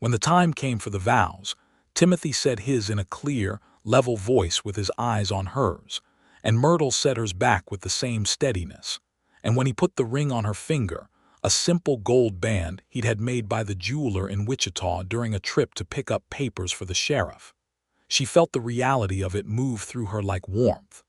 When the time came for the vows, Timothy said his in a clear, level voice with his eyes on hers, and Myrtle said hers back with the same steadiness. And when he put the ring on her finger, a simple gold band he'd had made by the jeweler in Wichita during a trip to pick up papers for the sheriff, she felt the reality of it move through her like warmth.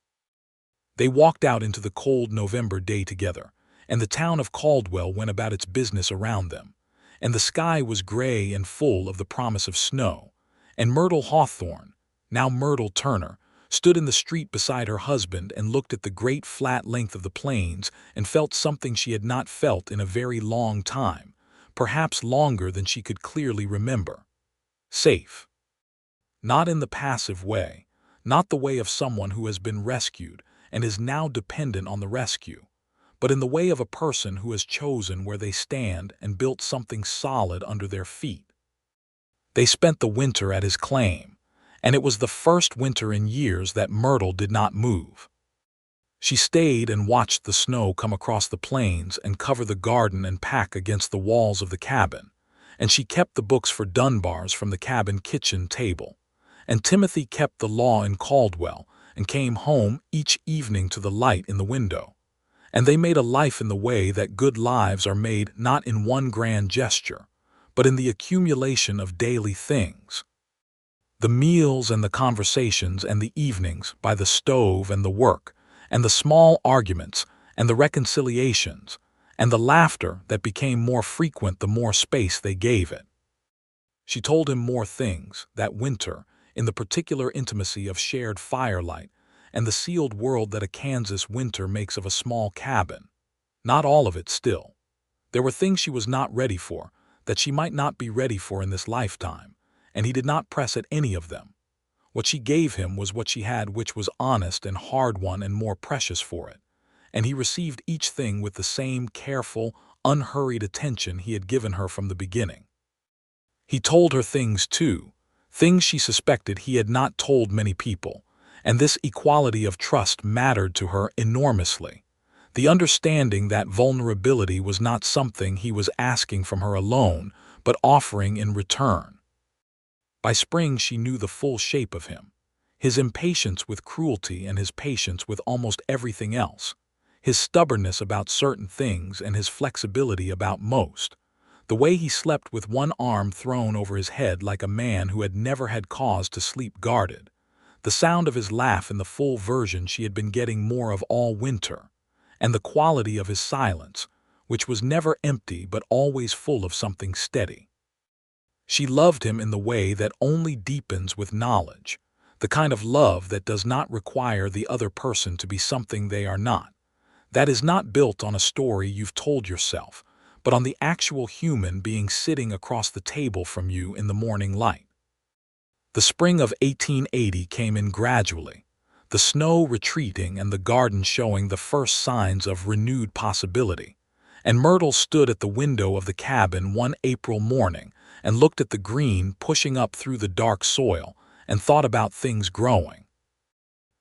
They walked out into the cold November day together, and the town of Caldwell went about its business around them, and the sky was gray and full of the promise of snow, and Myrtle Hawthorne, now Myrtle Turner, stood in the street beside her husband and looked at the great flat length of the plains and felt something she had not felt in a very long time, perhaps longer than she could clearly remember. Safe. Not in the passive way, not the way of someone who has been rescued and is now dependent on the rescue, but in the way of a person who has chosen where they stand and built something solid under their feet. They spent the winter at his claim, and it was the first winter in years that Myrtle did not move. She stayed and watched the snow come across the plains and cover the garden and pack against the walls of the cabin, and she kept the books for Dunbars from the cabin kitchen table, and Timothy kept the law in Caldwell and came home each evening to the light in the window, and they made a life in the way that good lives are made not in one grand gesture, but in the accumulation of daily things. The meals and the conversations and the evenings by the stove and the work, and the small arguments and the reconciliations, and the laughter that became more frequent the more space they gave it. She told him more things, that winter, in the particular intimacy of shared firelight and the sealed world that a Kansas winter makes of a small cabin. Not all of it still. There were things she was not ready for, that she might not be ready for in this lifetime, and he did not press at any of them. What she gave him was what she had, which was honest and hard-won and more precious for it, and he received each thing with the same careful, unhurried attention he had given her from the beginning. He told her things too, things she suspected he had not told many people, and this equality of trust mattered to her enormously. The understanding that vulnerability was not something he was asking from her alone, but offering in return. By spring she knew the full shape of him, his impatience with cruelty and his patience with almost everything else, his stubbornness about certain things and his flexibility about most, the way he slept with one arm thrown over his head like a man who had never had cause to sleep guarded, the sound of his laugh in the full version she had been getting more of all winter, and the quality of his silence, which was never empty but always full of something steady. She loved him in the way that only deepens with knowledge, the kind of love that does not require the other person to be something they are not, that is not built on a story you've told yourself, but on the actual human being sitting across the table from you in the morning light. The spring of 1880 came in gradually, the snow retreating and the garden showing the first signs of renewed possibility. And Myrtle stood at the window of the cabin one April morning and looked at the green pushing up through the dark soil and thought about things growing.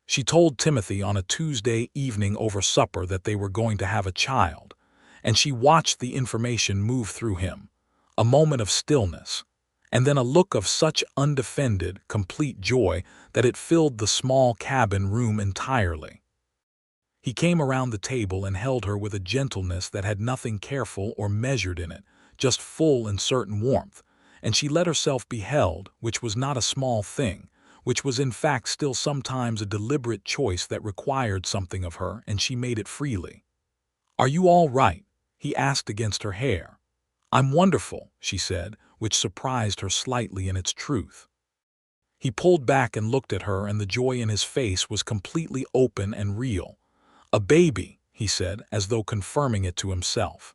She told Timothy on a Tuesday evening over supper that they were going to have a child, and she watched the information move through him, a moment of stillness, and then a look of such undefended, complete joy that it filled the small cabin room entirely. He came around the table and held her with a gentleness that had nothing careful or measured in it, just full and certain warmth, and she let herself be held, which was not a small thing, which was in fact still sometimes a deliberate choice that required something of her, and she made it freely. "Are you all right?" he asked against her hair. "I'm wonderful," she said, which surprised her slightly in its truth. He pulled back and looked at her, and the joy in his face was completely open and real. "A baby," he said, as though confirming it to himself.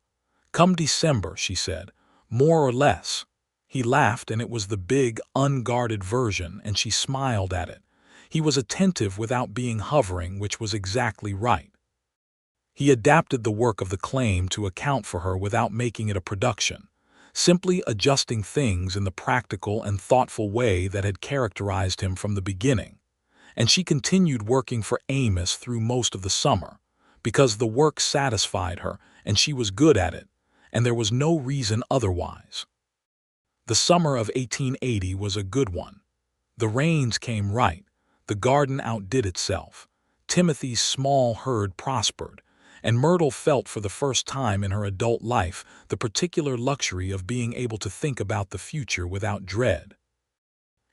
"Come December," she said, "more or less." He laughed, and it was the big, unguarded version, and she smiled at it. He was attentive without being hovering, which was exactly right. He adapted the work of the claim to account for her without making it a production, simply adjusting things in the practical and thoughtful way that had characterized him from the beginning. And she continued working for Amos through most of the summer, because the work satisfied her and she was good at it, and there was no reason otherwise. The summer of 1880 was a good one. The rains came right, the garden outdid itself, Timothy's small herd prospered, and Myrtle felt for the first time in her adult life the particular luxury of being able to think about the future without dread.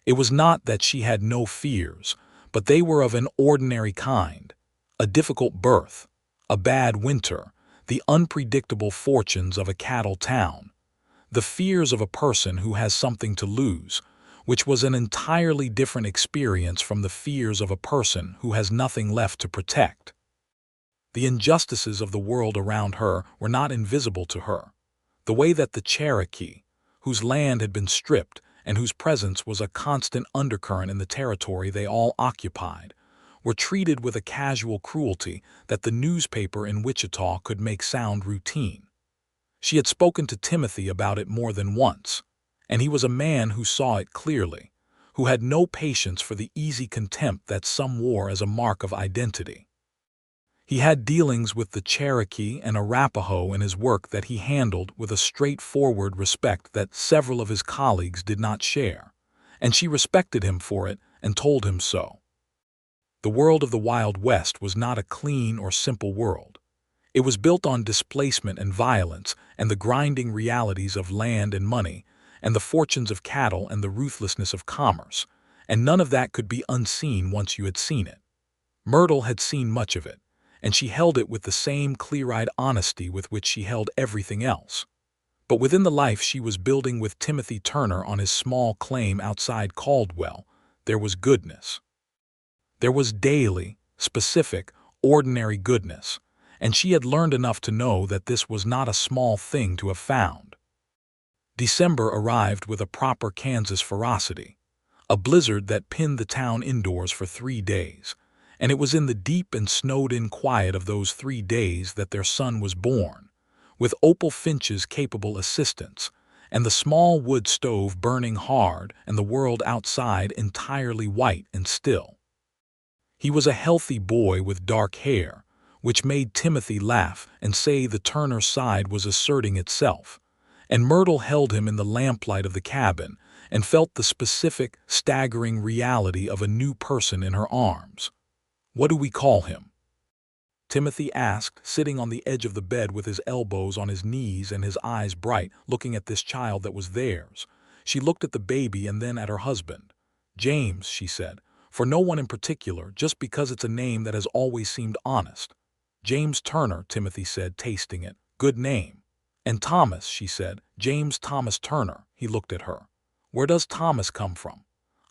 It was not that she had no fears, but they were of an ordinary kind: a difficult birth, a bad winter, the unpredictable fortunes of a cattle town, the fears of a person who has something to lose, which was an entirely different experience from the fears of a person who has nothing left to protect. The injustices of the world around her were not invisible to her. The way that the Cherokee, whose land had been stripped and whose presence was a constant undercurrent in the territory they all occupied, were treated with a casual cruelty that the newspaper in Wichita could make sound routine. She had spoken to Timothy about it more than once, and he was a man who saw it clearly, who had no patience for the easy contempt that some wore as a mark of identity. He had dealings with the Cherokee and Arapaho in his work that he handled with a straightforward respect that several of his colleagues did not share, and she respected him for it and told him so. The world of the Wild West was not a clean or simple world. It was built on displacement and violence and the grinding realities of land and money and the fortunes of cattle and the ruthlessness of commerce, and none of that could be unseen once you had seen it. Myrtle had seen much of it, and she held it with the same clear-eyed honesty with which she held everything else. But within the life she was building with Timothy Turner on his small claim outside Caldwell, there was goodness. There was daily, specific, ordinary goodness, and she had learned enough to know that this was not a small thing to have found. December arrived with a proper Kansas ferocity, a blizzard that pinned the town indoors for 3 days, and it was in the deep and snowed-in quiet of those 3 days that their son was born, with Opal Finch's capable assistance, and the small wood stove burning hard and the world outside entirely white and still. He was a healthy boy with dark hair, which made Timothy laugh and say the Turner side was asserting itself, and Myrtle held him in the lamplight of the cabin and felt the specific, staggering reality of a new person in her arms. "What do we call him?" Timothy asked, sitting on the edge of the bed with his elbows on his knees and his eyes bright, looking at this child that was theirs. She looked at the baby and then at her husband. "James," she said, "for no one in particular, just because it's a name that has always seemed honest." "James Turner," Timothy said, tasting it. "Good name." "And Thomas," she said. "James Thomas Turner." He looked at her. "Where does Thomas come from?"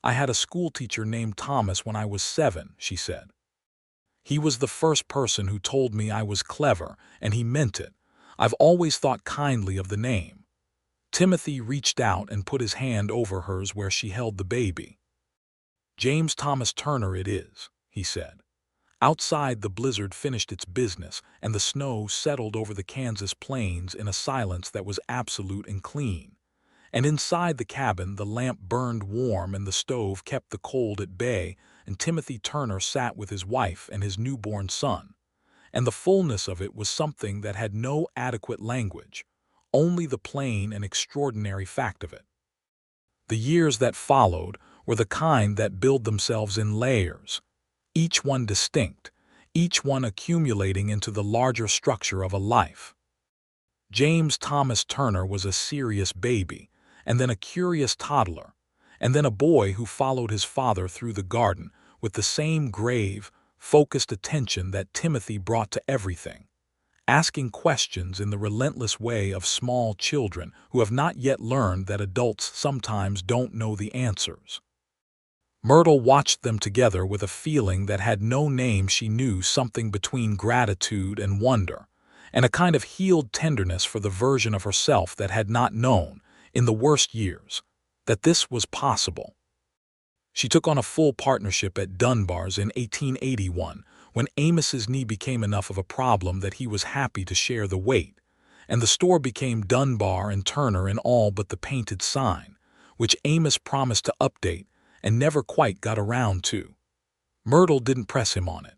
"I had a schoolteacher named Thomas when I was 7, she said. He was the first person who told me I was clever, and he meant it. I've always thought kindly of the name." Timothy reached out and put his hand over hers where she held the baby. "James Thomas Turner it is," he said. Outside, the blizzard finished its business, and the snow settled over the Kansas plains in a silence that was absolute and clean. And inside the cabin, the lamp burned warm and the stove kept the cold at bay, and Timothy Turner sat with his wife and his newborn son. And the fullness of it was something that had no adequate language, only the plain and extraordinary fact of it. The years that followed were the kind that build themselves in layers, each one distinct, each one accumulating into the larger structure of a life. James Thomas Turner was a serious baby, and then a curious toddler, and then a boy who followed his father through the garden with the same grave, focused attention that Timothy brought to everything, asking questions in the relentless way of small children who have not yet learned that adults sometimes don't know the answers. Myrtle watched them together with a feeling that had no name. She knew something between gratitude and wonder, and a kind of healed tenderness for the version of herself that had not known, in the worst years, that this was possible. She took on a full partnership at Dunbar's in 1881, when Amos's knee became enough of a problem that he was happy to share the weight, and the store became Dunbar and Turner in all but the painted sign, which Amos promised to update and never quite got around to. Myrtle didn't press him on it.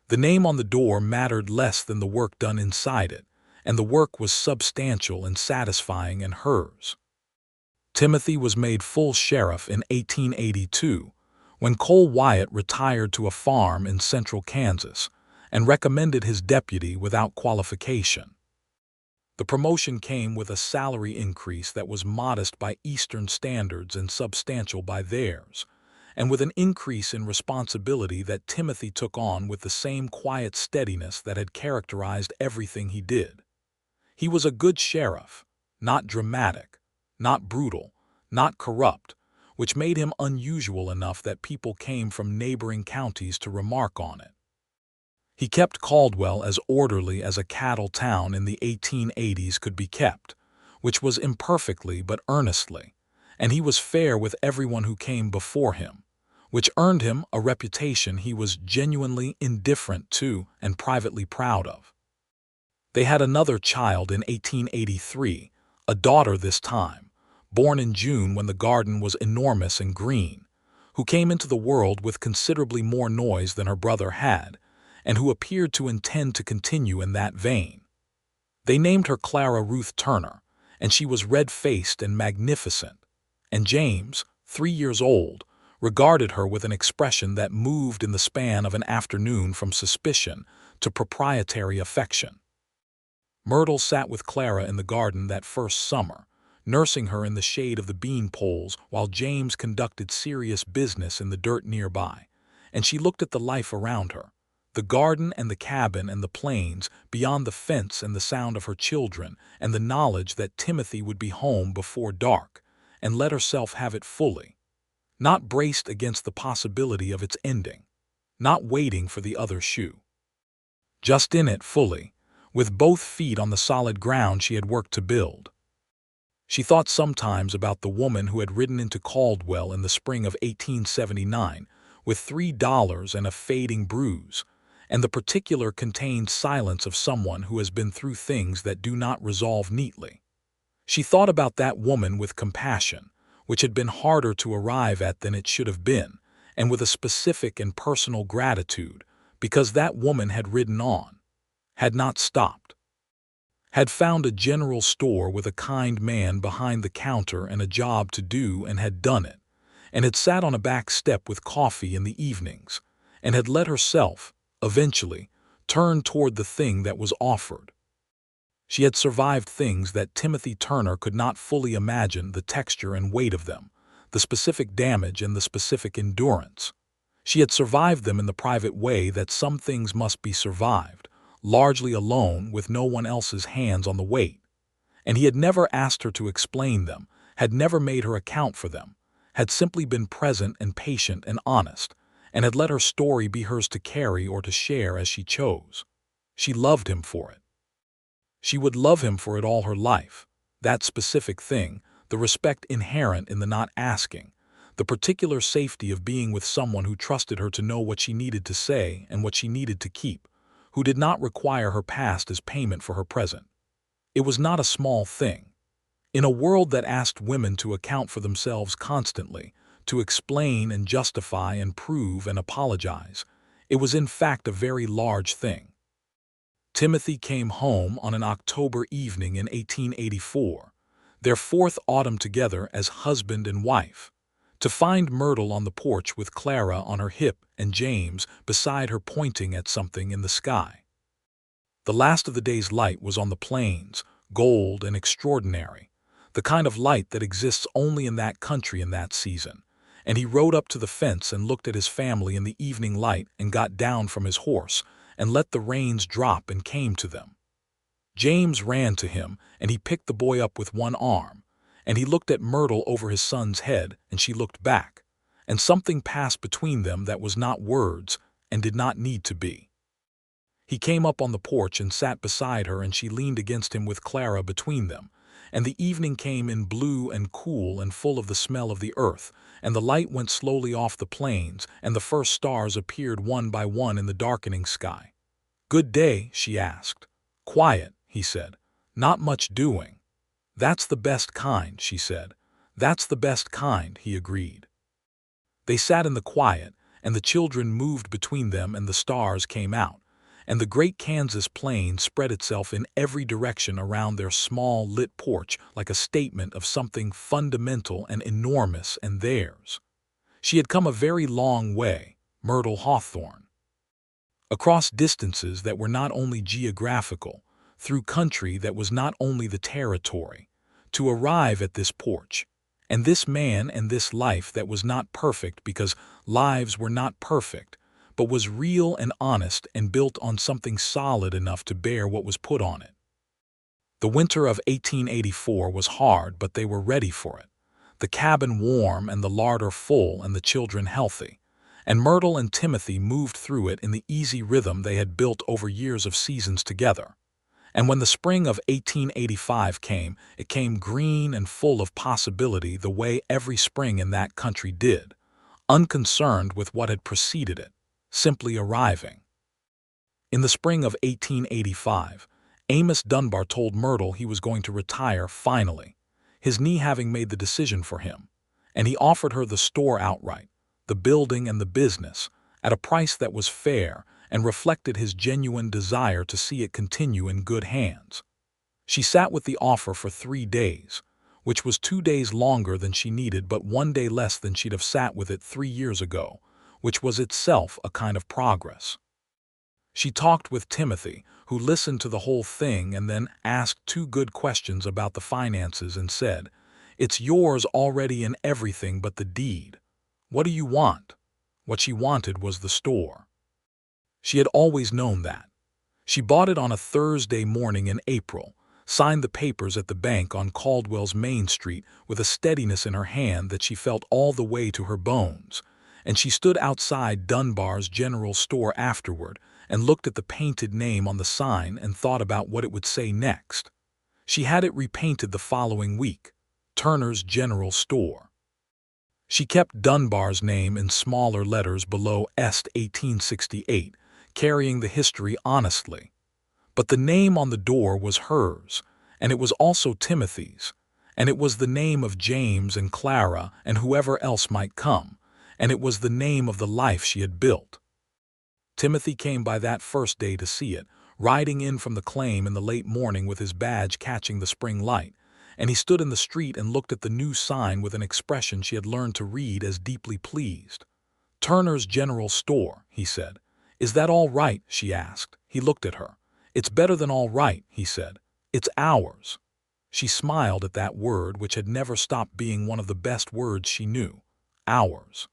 The name on the door mattered less than the work done inside it, and the work was substantial and satisfying and hers. Timothy was made full sheriff in 1882, when Cole Wyatt retired to a farm in central Kansas and recommended his deputy without qualification. The promotion came with a salary increase that was modest by Eastern standards and substantial by theirs, and with an increase in responsibility that Timothy took on with the same quiet steadiness that had characterized everything he did. He was a good sheriff, not dramatic, not brutal, not corrupt, which made him unusual enough that people came from neighboring counties to remark on it. He kept Caldwell as orderly as a cattle town in the 1880s could be kept, which was imperfectly but earnestly, and he was fair with everyone who came before him, which earned him a reputation he was genuinely indifferent to and privately proud of. They had another child in 1883, a daughter this time, born in June when the garden was enormous and green, who came into the world with considerably more noise than her brother had, and who appeared to intend to continue in that vein. They named her Clara Ruth Turner, and she was red-faced and magnificent, and James, 3 years old, regarded her with an expression that moved in the span of an afternoon from suspicion to proprietary affection. Myrtle sat with Clara in the garden that first summer, nursing her in the shade of the bean poles while James conducted serious business in the dirt nearby, and she looked at the life around her, the garden and the cabin and the plains, beyond the fence and the sound of her children and the knowledge that Timothy would be home before dark, and let herself have it fully, not braced against the possibility of its ending, not waiting for the other shoe. Just in it fully, with both feet on the solid ground she had worked to build. She thought sometimes about the woman who had ridden into Caldwell in the spring of 1879 with $3 and a fading bruise, and the particular contained silence of someone who has been through things that do not resolve neatly. She thought about that woman with compassion, which had been harder to arrive at than it should have been, and with a specific and personal gratitude, because that woman had ridden on, had not stopped, had found a general store with a kind man behind the counter and a job to do and had done it, and had sat on a back step with coffee in the evenings, and had let herself, eventually, turn toward the thing that was offered. She had survived things that Timothy Turner could not fully imagine the texture and weight of them, the specific damage and the specific endurance. She had survived them in the private way that some things must be survived, largely alone with no one else's hands on the weight, and he had never asked her to explain them, had never made her account for them, had simply been present and patient and honest, and had let her story be hers to carry or to share as she chose. She loved him for it. She would love him for it all her life. That specific thing, the respect inherent in the not asking, the particular safety of being with someone who trusted her to know what she needed to say and what she needed to keep, who did not require her past as payment for her present. It was not a small thing. In a world that asked women to account for themselves constantly, to explain and justify and prove and apologize, it was in fact a very large thing. Timothy came home on an October evening in 1884, their fourth autumn together as husband and wife, to find Myrtle on the porch with Clara on her hip and James beside her pointing at something in the sky. The last of the day's light was on the plains, gold and extraordinary, the kind of light that exists only in that country in that season, and he rode up to the fence and looked at his family in the evening light and got down from his horse and let the reins drop and came to them. James ran to him, and he picked the boy up with one arm, and he looked at Myrtle over his son's head, and she looked back, and something passed between them that was not words and did not need to be. He came up on the porch and sat beside her, and she leaned against him with Clara between them, and the evening came in blue and cool and full of the smell of the earth, and the light went slowly off the plains, and the first stars appeared one by one in the darkening sky. "Good day," she asked. "Quiet," he said. "Not much doing." "That's the best kind," she said. "That's the best kind," he agreed. They sat in the quiet, and the children moved between them, and the stars came out, and the great Kansas plain spread itself in every direction around their small lit porch like a statement of something fundamental and enormous and theirs. She had come a very long way, Myrtle Hawthorne, across distances that were not only geographical, through country that was not only the territory, to arrive at this porch, and this man and this life that was not perfect because lives were not perfect, but was real and honest and built on something solid enough to bear what was put on it. The winter of 1884 was hard, but they were ready for it. The cabin warm and the larder full and the children healthy, and Myrtle and Timothy moved through it in the easy rhythm they had built over years of seasons together. And when the spring of 1885 came, it came green and full of possibility the way every spring in that country did, unconcerned with what had preceded it, simply arriving. In the spring of 1885, Amos Dunbar told Myrtle he was going to retire finally, his knee having made the decision for him, and he offered her the store outright, the building and the business, at a price that was fair and reflected his genuine desire to see it continue in good hands. She sat with the offer for 3 days, which was 2 days longer than she needed but 1 day less than she'd have sat with it 3 years ago, which was itself a kind of progress. She talked with Timothy, who listened to the whole thing and then asked 2 good questions about the finances and said, "It's yours already in everything but the deed. What do you want?" What she wanted was the store. She had always known that. She bought it on a Thursday morning in April, signed the papers at the bank on Caldwell's Main Street with a steadiness in her hand that she felt all the way to her bones, and she stood outside Dunbar's general store afterward and looked at the painted name on the sign and thought about what it would say next. She had it repainted the following week, Turner's General Store. She kept Dunbar's name in smaller letters below Est 1868, carrying the history honestly. But the name on the door was hers, and it was also Timothy's, and it was the name of James and Clara and whoever else might come, and it was the name of the life she had built. Timothy came by that first day to see it, riding in from the claim in the late morning with his badge catching the spring light, and he stood in the street and looked at the new sign with an expression she had learned to read as deeply pleased. "Turner's General Store," he said. "Is that all right?" she asked. He looked at her. "It's better than all right," he said. "It's ours." She smiled at that word which had never stopped being one of the best words she knew. Ours.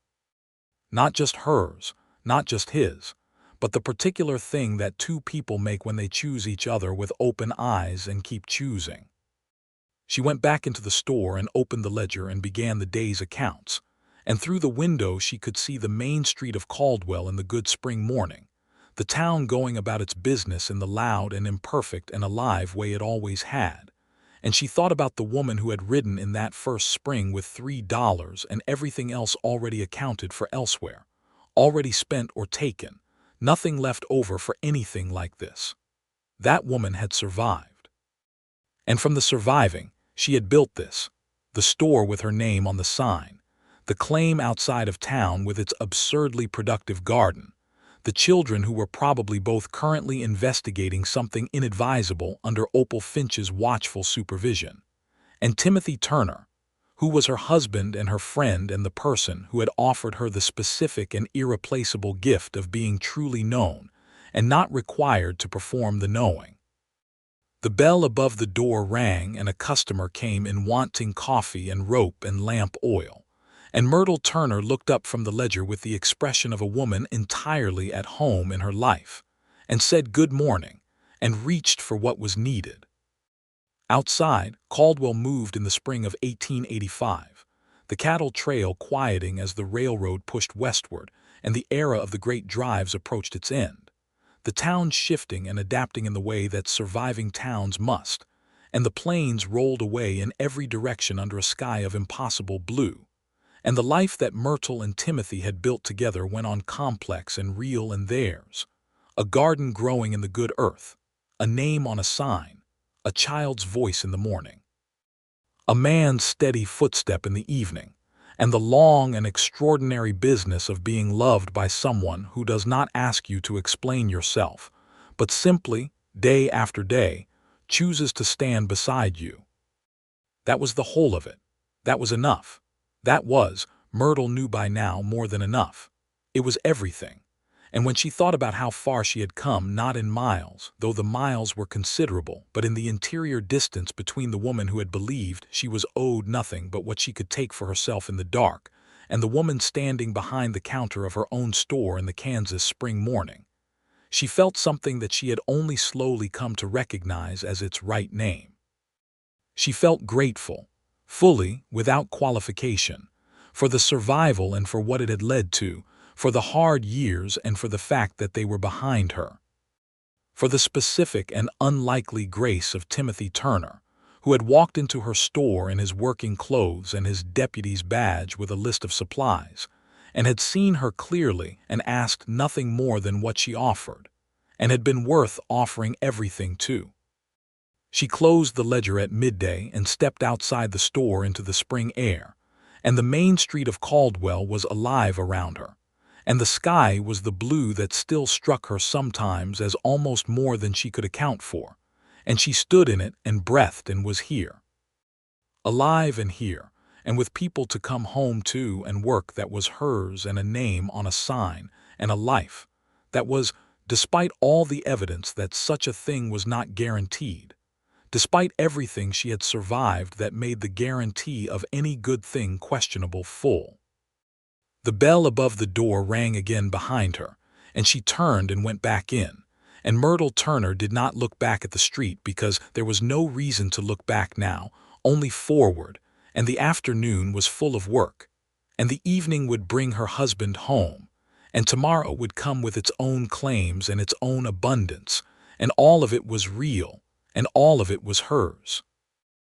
Not just hers, not just his, but the particular thing that 2 people make when they choose each other with open eyes and keep choosing. She went back into the store and opened the ledger and began the day's accounts, and through the window she could see the main street of Caldwell in the good spring morning, the town going about its business in the loud and imperfect and alive way it always had. And she thought about the woman who had ridden in that first spring with $3 and everything else already accounted for elsewhere, already spent or taken, nothing left over for anything like this. That woman had survived. And from the surviving, she had built this, the store with her name on the sign, the claim outside of town with its absurdly productive garden, the children who were probably both currently investigating something inadvisable under Opal Finch's watchful supervision, and Timothy Turner, who was her husband and her friend and the person who had offered her the specific and irreplaceable gift of being truly known and not required to perform the knowing. The bell above the door rang and a customer came in wanting coffee and rope and lamp oil, and Myrtle Turner looked up from the ledger with the expression of a woman entirely at home in her life, and said good morning, and reached for what was needed. Outside, Caldwell moved in the spring of 1885, the cattle trail quieting as the railroad pushed westward and the era of the great drives approached its end, the town shifting and adapting in the way that surviving towns must, and the plains rolled away in every direction under a sky of impossible blue, and the life that Myrtle and Timothy had built together went on complex and real and theirs, a garden growing in the good earth, a name on a sign, a child's voice in the morning, a man's steady footstep in the evening, and the long and extraordinary business of being loved by someone who does not ask you to explain yourself, but simply, day after day, chooses to stand beside you. That was the whole of it. That was enough. That was, Myrtle knew by now, more than enough. It was everything. And when she thought about how far she had come, not in miles, though the miles were considerable, but in the interior distance between the woman who had believed she was owed nothing but what she could take for herself in the dark, and the woman standing behind the counter of her own store in the Kansas spring morning, she felt something that she had only slowly come to recognize as its right name. She felt grateful, fully, without qualification, for the survival and for what it had led to, for the hard years and for the fact that they were behind her, for the specific and unlikely grace of Timothy Turner, who had walked into her store in his working clothes and his deputy's badge with a list of supplies, and had seen her clearly and asked nothing more than what she offered, and had been worth offering everything to. She closed the ledger at midday and stepped outside the store into the spring air, and the main street of Caldwell was alive around her, and the sky was the blue that still struck her sometimes as almost more than she could account for, and she stood in it and breathed and was here. Alive and here, and with people to come home to and work that was hers and a name on a sign and a life that was, despite all the evidence that such a thing was not guaranteed, despite everything she had survived that made the guarantee of any good thing questionable, full. The bell above the door rang again behind her, and she turned and went back in, and Myrtle Turner did not look back at the street because there was no reason to look back now, only forward, and the afternoon was full of work, and the evening would bring her husband home, and tomorrow would come with its own claims and its own abundance, and all of it was real, and all of it was hers.